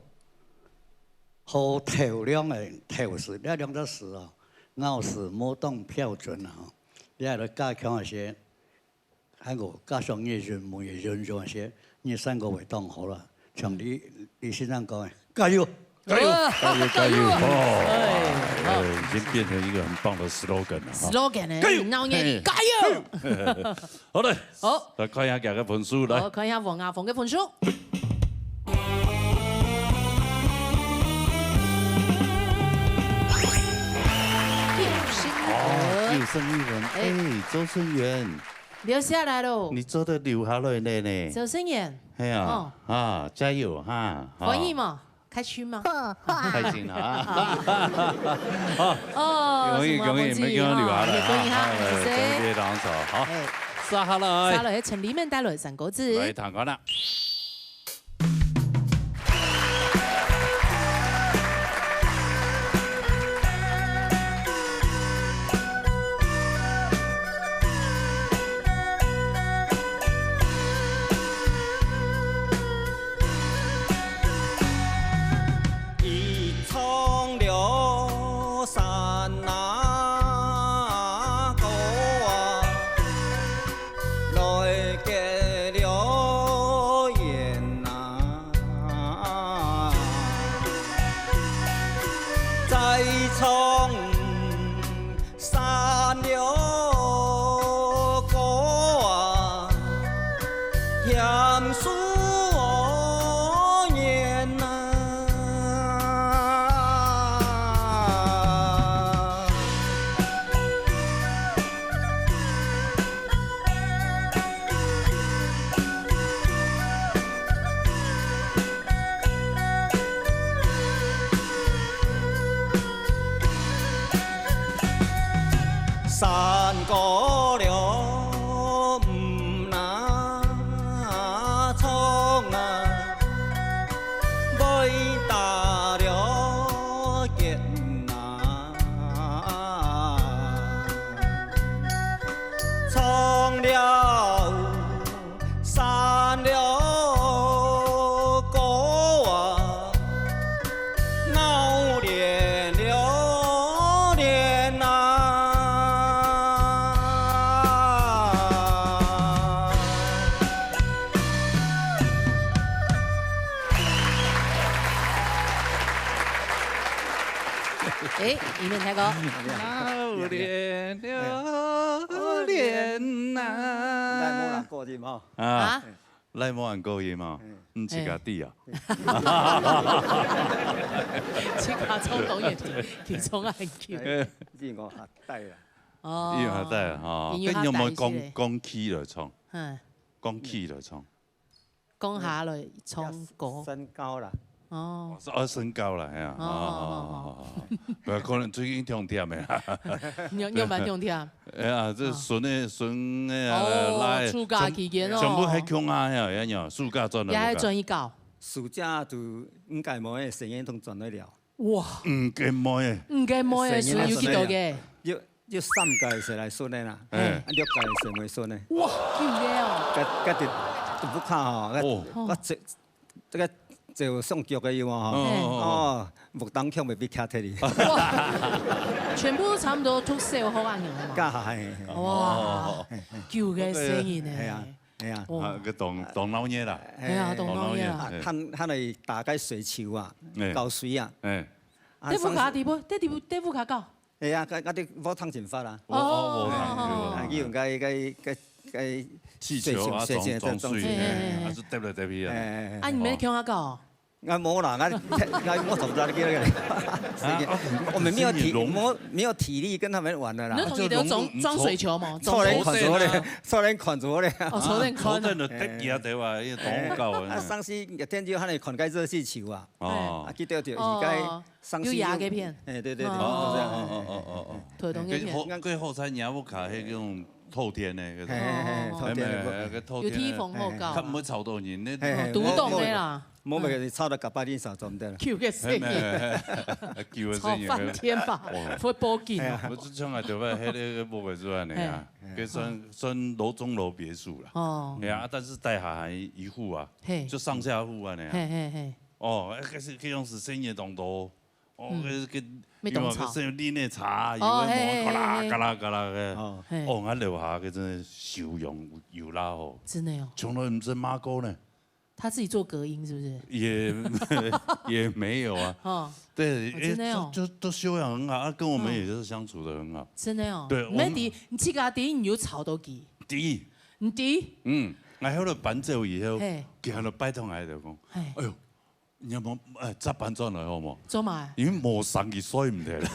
和頭兩嘅頭詞，呢兩個詞啊，咬字冇當標準啊，你喺度加強一些，還有加上你人物嘅人種一些，你三個會當好了，像你先生講嘅，加油！加油！加油！哦，已經變成一個很棒的 slogan 了。slogan 呢？加油！鬧嘢，加油！好嘞，好，來看一下佢嘅分數，來。好，看一下黃亞鳳嘅分數。又剩一人，哎，周生源留下來咯。你做得留下來呢？周生源。係啊，啊，加油哈！可以嘛？開心嗎？開心啊！哦，恭喜恭喜，沒叫我留下來恭喜哈，謝謝。謝謝當場，好，撒下來，撒來喺城裡面帶來3個字。來彈講啦。山歌了唔那錯。里面听歌。流连流连呐。来某人过音吼。啊。来某人过音嘛，唔是家己啊。这个冲动也其中爱叫。音乐学带啦。哦。音乐学带啊，跟有冇讲起来唱？讲起来唱。讲下来唱歌。身高啦。哦，身高啦，系啊，可能最近痛点的啦。又蛮痛点。哎呀，这顺的来，暑假期间哦，全部喺强啊，呀呀，暑假转了。也系转一教。暑假就应该冇嘅成日都转得了。哇！唔计冇嘅。唔计冇嘅，算要幾多嘅？要3屆先嚟順嘅啦，6屆先會順嘅。哇！幾唔嘅哦？嗰啲不卡吼，我這個。就上腳嘅要哦，木當腔未必卡睇你。全部差唔多都小好眼型啊！家係哇，叫嘅聲音係啊係啊，個當老嘢啦，係啊當老嘢啦，佢哋打解水球啊，搞水啊，啲副卡啲噃，啲副卡搞。係啊，嗰啲火燙前發啊。哦，要用嘅氣球啊，裝水，還是揼來揼去啊？啊，你沒聽下搞？我冇啦，我同佢哋我們沒有體力跟他們玩的啦。你同佢哋裝水球嘛？錯人看住我哋，錯人看住我哋。哦，錯人看住。就得意啊！對話，呢個擋夠啊。上次日天就喺度看緊熱氣球啊。哦。啊，記得條而家上次。有牙嘅片。誒，對對。哦。台東嘅片。佢後山也冇卡迄種透天嘅，透天有天風好高。佢唔會吵到人呢。獨棟嘅啦。冇咪佢抄到900年時就唔得啦。叫嘅聲音，吵翻天吧，會報警。我之前係做咩？喺呢個冇為主嚟啊，佢算樓中樓別墅啦。哦。係啊，但是大廈係一戶啊，就上下戶啊，你。哦，嗰種是深夜當多，哦，佢因為佢聲音呢茶，有個門嘎啦嘎啦嘎啦嘅。哦，我樓下佢真係笑容有啦哦。真的哦。從來唔識馬哥呢。他自己做隔音是不是？也沒有啊。哦，對，真的哦，就都修養很好，跟我們也就是相處得很好。真的哦。對，你自家啲你有吵到佢？啲。唔啲？我喺度搬走以後，佢喺度拜託我喺度講，哎呦，你有冇執搬轉來好冇？做嘛？因為冇生意所以唔得啦。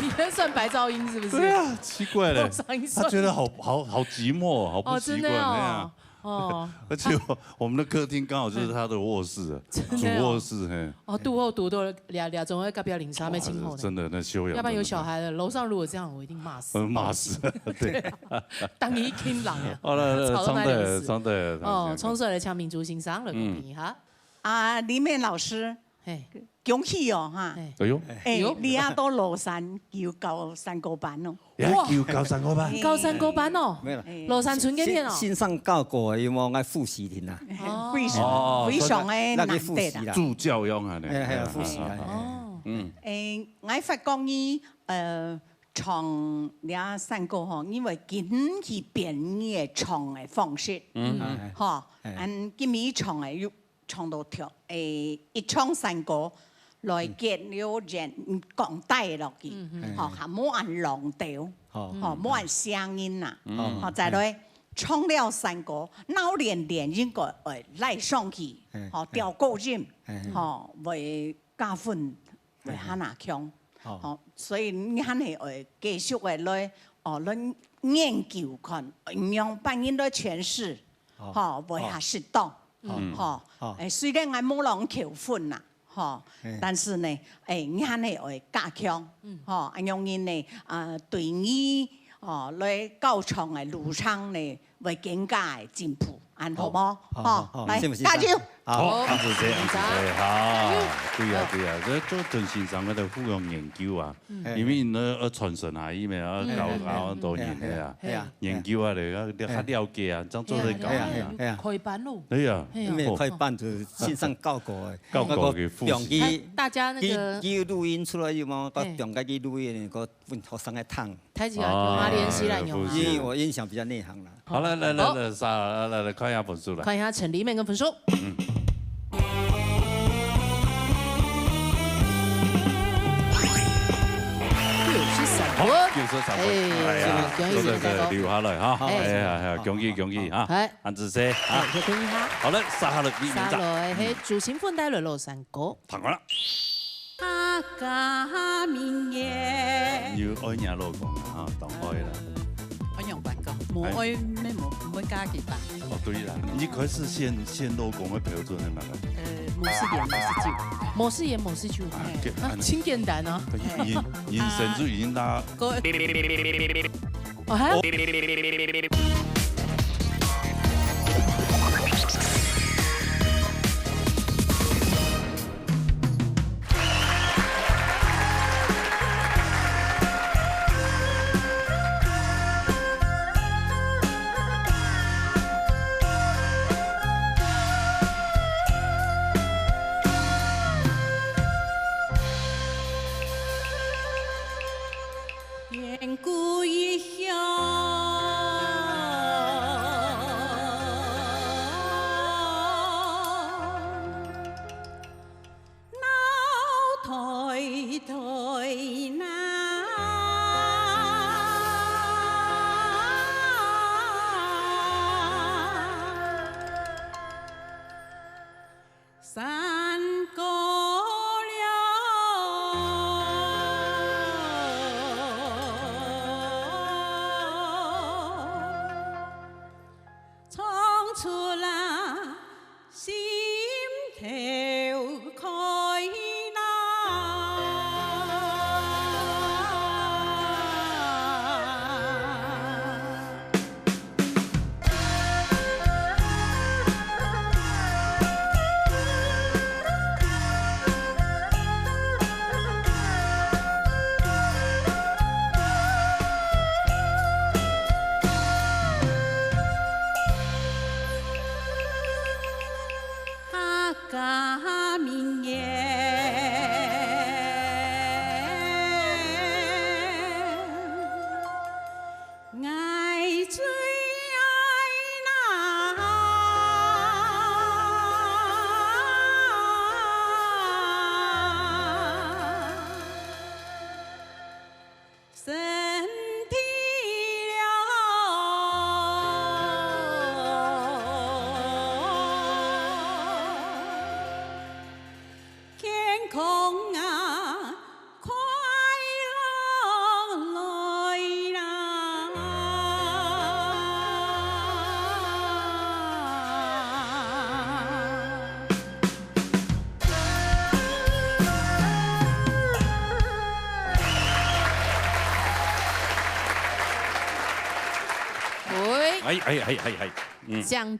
你在算白噪音是不是？對啊，奇怪咧，他覺得好寂寞，好不習慣那樣。哦，而且我們的客廳剛好就是他的臥室，主臥室嘿。哦，杜後杜都倆種喺隔壁鄰舍咪親好的。真的，那修養。要不然有小孩了，樓上如果這樣，我一定罵死。罵死，對。當你一聽人啊。好了，唱對。哦，從這來唱民族欣賞了，公平哈。啊，李面老師，恭喜哦哈！哎呦，你也到羅山要教山歌班哦。哇，要教山歌班？教山歌班哦。羅山村嗰邊哦。線上教過，有冇愛複習添啊？非常嘅難得啦。助教用啊，係啊，複習啊。我發覺伊唱倆山歌吼，因為根據變嘅唱嘅方式，嚇，今日唱嘅要唱到跳，一唱山歌。來結了人講低落去，嚇嚇冇按浪調，嚇冇按聲音呐，嚇再來唱了山歌，腦練應該來上去，嚇調高音，嚇為加分為哈那強，嚇所以你肯係會繼續嘅來來研究看，用扮演來詮釋，嚇為下適當，嚇雖然我冇人求分呐。吼，但是呢，你看呢會加強，吼，用因呢對你來教唱嘅路上呢會更加進步，好冇？好，來加油！好，謝謝，好，對啊，這真欣賞嗰個互相研究啊，因為呢傳承下伊咪教多年嘅啊，研究下嚟，你較了解啊，將做嚟教啊，開班咯，對啊，咩開班就線上教過嘅，教過嘅複習，大家那個佢錄音出來有冇？個中間佢錄音個問學生嘅聽，睇住啊，聯繫來用啊，因為我印象比較內行啦。好來，看一下分數啦，看一下陳裡面嘅分數。说差不多。哎呀，都留下来哈。哎呀，恭喜恭喜哈！安子生啊，谢谢你哈。好了，下来你下来係主情分帶來落山歌。唱完了。阿家明夜。要愛人老公啊，當愛啦。我用辦過，冇愛咩冇，唔會加幾百。哦，對啦，一開始現老公嘅標準係乜嘅？冇事鹽，冇事酒。冇事鹽，冇事酒。啊，清簡單啊。人生就已經打。哦係。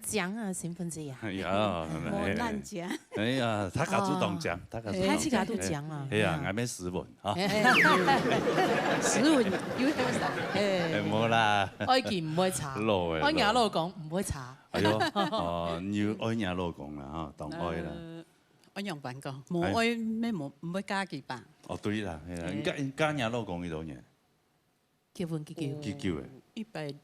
講啊，成分之呀。哎呀，冇難講。哎呀，他家主動講，他自家都講啊。哎呀，我咩斯文啊？斯文要聽啥？冇啦。愛見唔會查，愛人老公唔會查。係咯，哦，要愛人老公啦，嚇，當愛啦。我用辦過，冇愛咩冇，唔會加幾百。哦，對啦，係啦，加人老公幾多年？結婚幾久？100。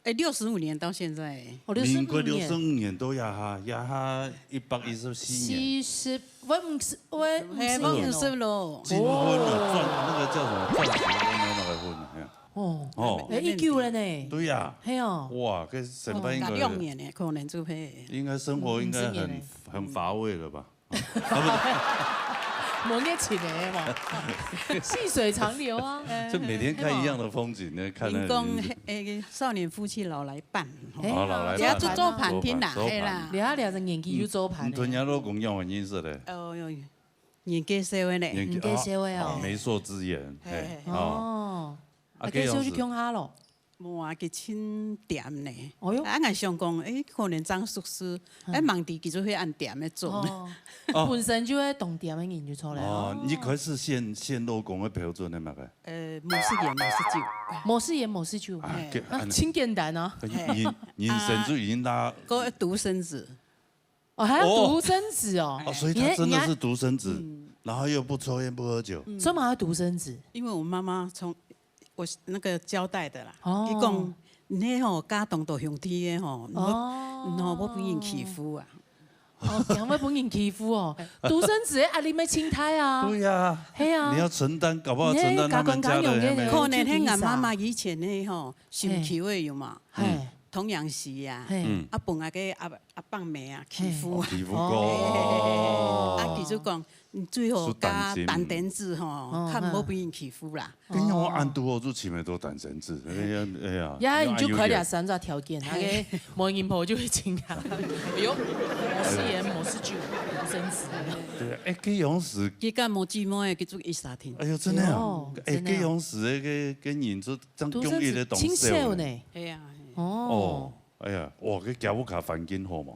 65年到現在，民國65年都呀哈114年。我50咯。金婚了，那個叫什麼鑽石婚的那個婚，哦，19了呢。對呀。係啊。哇，這成班應該。6年呢，可能就會。應該生活應該很乏味了吧？冇熱情嘅嘛，細水長流啊！就每天看一樣的風景呢，看了。少年夫妻老來伴，老來伴。要做盤添啦，係啦。聊就年紀要做盤。同人老公用很認識的。年紀社會呢？年紀社會哦。媒妁之言。哦。啊，繼續去鄉下咯。冇話佢親店呢，哦喲，俺想講，可能張叔叔，忙啲佢就會按店嚟做。本身就係動店嘅人就出來。哦，你佢是現老公嘅標準係咪？冇事鹽，冇事酒。冇事鹽，冇事酒。清簡單啊。人生就已經打。個獨生子。哦，還有獨生子哦。哦，所以他真的是獨生子，然後又不抽煙不喝酒。所以嘛，係獨生子。因為我媽媽從。我那個交代的啦，伊講你吼家當到兄弟嘅吼，唔好俾人欺負啊。哦，两位本人欺负哦，独生子的压力咪青苔啊。对呀，系啊，你要承担，搞不好承担他们家的。可能迄俺妈妈以前呢吼，受欺负有嘛，童养媳呀，啊本来个阿放妹啊欺负啊，欺负过。啊，其实讲，最后加单点子吼，较无被人欺负啦。跟我按拄好做前面都单身制，哎呀。呀，你就快点三个条件，那个某人婆就会惊讶。哎呦，某是盐，某是酒，独生子。对，哎，给勇士。佢家冇姊妹，佢做一沙天。哎呦，真的啊！哎，给勇士那个跟人做这样用力的动手呢。哎呀。哦，哎呀，哇，个家务卡环境好嘛？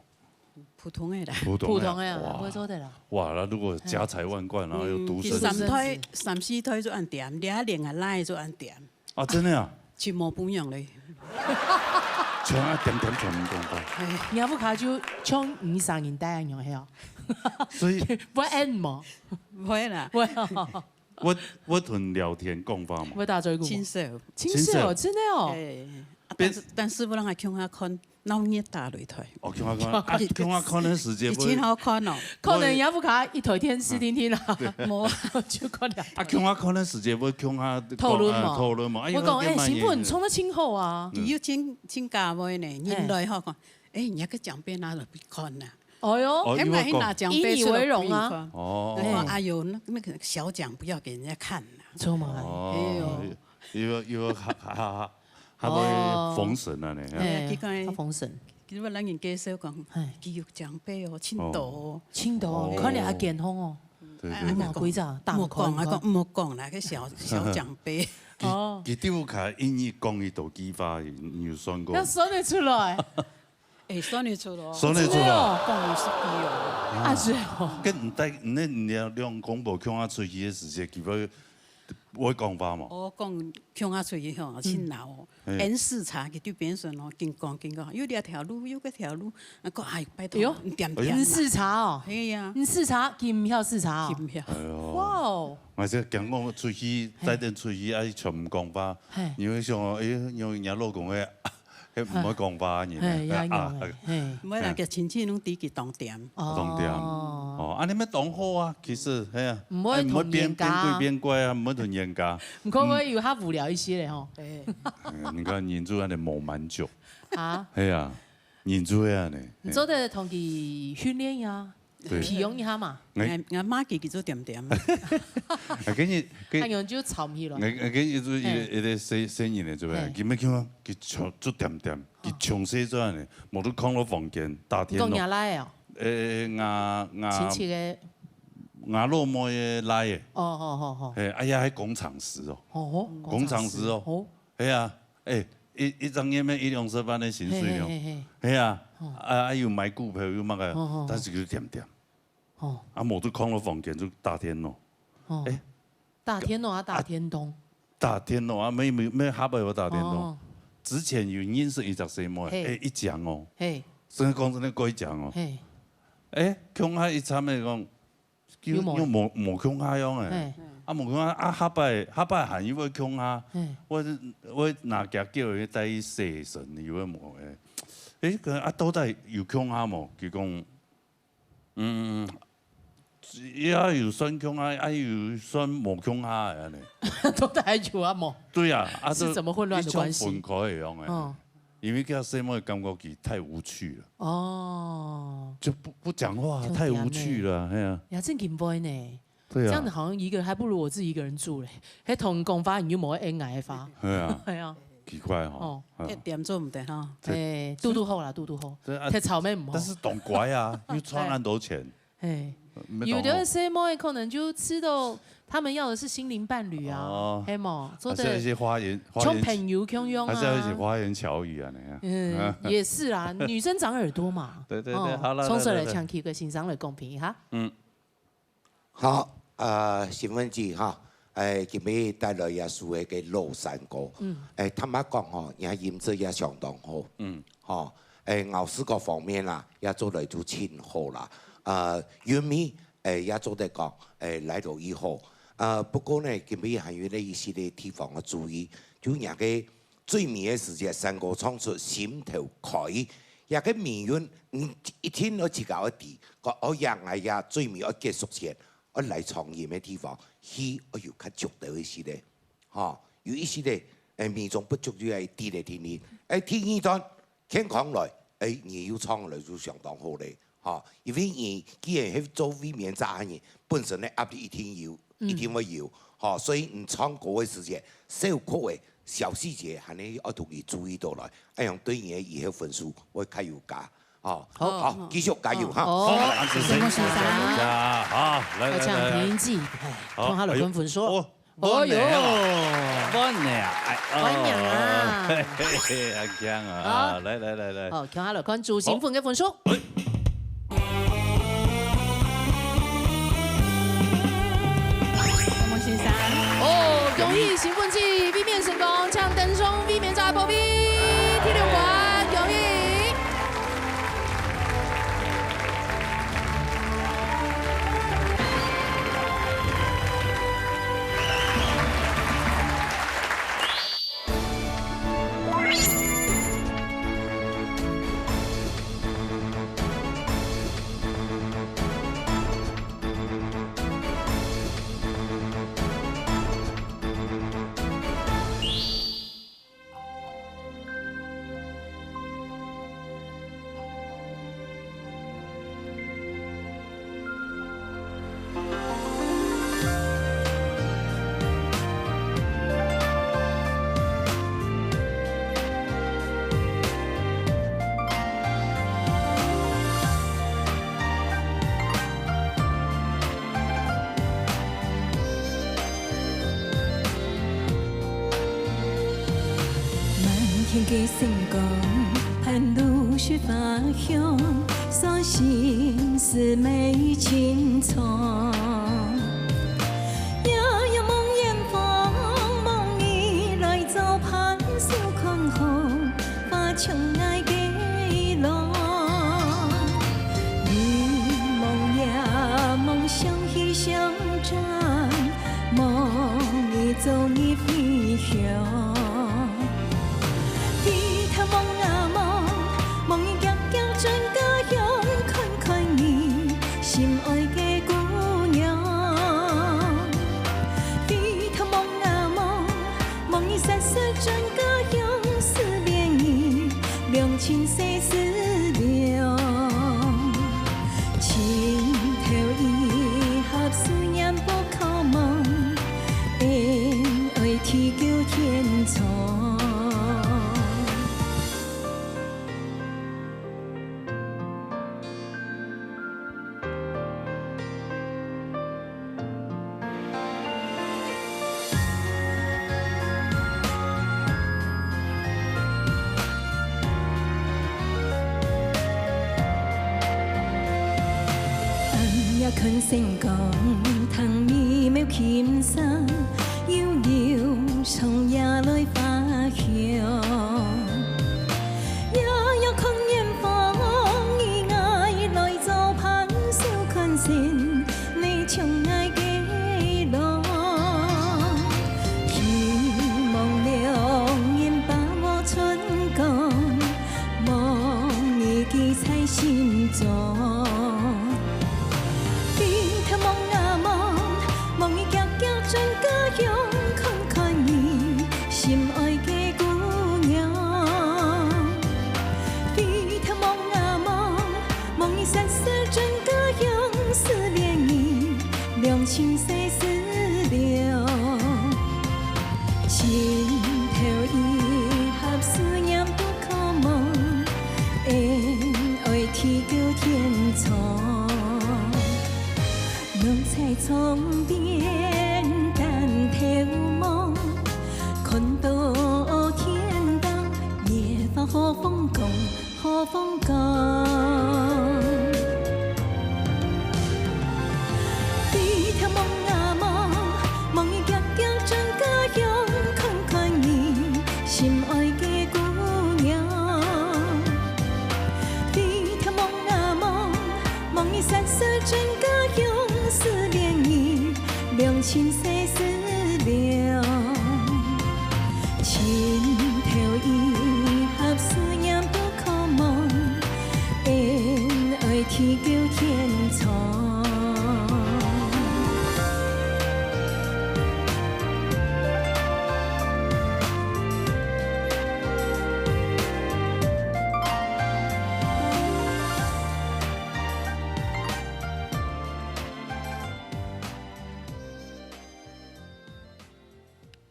普通的啦，普通的呀，不会做的啦。哇，那如果家财万贯，然后又独生，三四胎就按点，俩连啊拉就按点。啊，真的啊？全冇不一样嘞。全按点全部讲法。你阿不卡就从2、3年代样系啊？所以不会 end 嘛？不会啦。我同聊天讲法嘛。我打嘴鼓。亲手，真的哦。但是不让他看下看，脑热打擂台。哦，看下看的时间。以前好看哦。可能也不卡一台天视听听啦。冇就看了。啊，看下看的时间，要看下讨论嘛。我讲哎，新妇你冲得清好啊。有请假妹呢，人来好讲，哎，人家个奖杯拿了不看呐。哦哟，以你为荣啊。哦。哎呦，那个小奖不要给人家看呐。错嘛。哦。有还会封神啊呢？哎，他封神。其实咱人介绍讲，肌肉奖杯哦，青岛，看你还健康哦。对对对。几只大莫讲啊，莫讲啦，个小奖杯。哦。佢丢卡英语讲伊都激发，你有算过？要算得出来。哎，算得出来。算得出来。讲50几哦。啊是哦。跟唔得，你两公婆腔啊出去的时间，基本我讲法嘛。我讲腔啊出去吼，真老哦。N 视察佢对边上哦，经讲，有两条路，有个条路，啊个哎拜托，点。N 视察哦。哎呀。N 视察，金票视察哦。金票。哇哦。或者讲讲出去，带点出去，爱全唔讲法。因为像哎，因为人家老公诶。唔好讲话，你唔好人嘅亲戚拢伫佢当店，哦，啊你咪当好啊，其实系啊，唔好边对边怪啊，唔好同人家。唔可唔可以有他无聊一些嘞吼？你看忍住安尼磨蛮久。啊？系啊，忍住安尼。你做得同佢训练呀？皮用一下嘛。我妈给佢做点。啊，跟你，他用就炒米咯。跟你做一个生意咧，做咩？佢咪叫佢做做点，佢详细做安尼，冇都空落房间打天咯。讲伢来哦。亲戚嘅。牙肉妹嘅来嘅。哦。哎呀，喺工厂时哦。哦。工厂时哦。系啊，一张月咩120万的薪水哦。系啊，又买股票又乜嘅，但是佢点。哦，啊，冇都空了房间就大天咯。哦，大天咯啊，大天东。大天咯啊，没下边有大天东。之前原因是24毛，一讲哦。真系讲真个一讲哦。乡下一参嚟讲，用冇乡下样诶。啊，冇乡下啊，下摆喊伊要乡下，我拿家叫佢带蛇神，以为冇诶。佢啊，到底有乡下冇？佢讲，也有算穷啊，也有算冇穷啊，安尼。都还有啊冇？对啊，是怎么混乱的关系？分开一样诶，因为叫什么感觉佢太无趣了。哦。就不讲话，太无趣了，哎呀。呀，真劲 boy 呢。对啊。这样子好像一个人还不如我自己一个人住嘞。还同公发你就冇恩爱发。对啊。对啊。奇怪哈。点做唔得哈。嘟后啦，嘟后。踢草莓唔好。但是懂乖啊，又赚很多钱。有的 C M 可能就吃到他们要的是心灵伴侣啊，黑毛做的一些花言朋友共用啊，还是要一些花言巧语啊那样。也是啦，女生长耳朵嘛。对，好了。从这来讲，起个欣赏来公平哈。好，新闻节哈，今日带来耶稣的个老山歌，坦白讲吼，也音质也相当好，吼，咬字各方面啦，也做得就挺好啦。原米也做得讲，来到以后，不过呢，今日还有呢一系列地方要注意，就那个最美的时节，山歌唱出心头开，也个命运，一天我自己我地，我让我呀最尾我结束前，我嚟创业嘅地方，去我要较足到一些咧，哈，有一些咧，命中不足就係地嚟天意，天意端健康來，你要創來就相當好咧，哈，因為你既然係做為免炸嘅，本身咧壓力一定有，一定會有，哈，所以你創嗰個時間，小確嘅小細節，係你要同佢注意到來，咁樣對你嘅以後分數會較有加。好，繼續加油哈！好，謝謝先生。好，來來唱評記，同下來分分說。哦喲，溫娘啊！嘿嘿，阿強啊，來。好，同下來看主新分嘅分數。王先生。哦，恭喜新分記 B 面成功，搶登上 B 面再破 B 第6關，恭喜！天嘅成功，盼路是花香，所幸是美情长。遥遥梦远方，梦你来走盼小看红，花墙爱嘅路。你梦呀梦想去相站，梦你走你飞翔。梦啊梦，梦已渐渐轉家鄉，看看你心愛嘅姑娘。低頭夢啊夢，夢已散失轉家鄉，思念你兩情細思量。情投意合，思念不可忘，恩愛地久天長。肯成功，倘你沒有輕生，悠悠從夜來發響。遙遙看遠方，以愛來走盼，小看線你寵愛嘅路。希望良緣把我春光，夢你記在心中。情細思量，情投意合，思念不可忘，恩愛地久天長。路在窗邊，但眺望，看到天堂，夜訪何風光，何風光。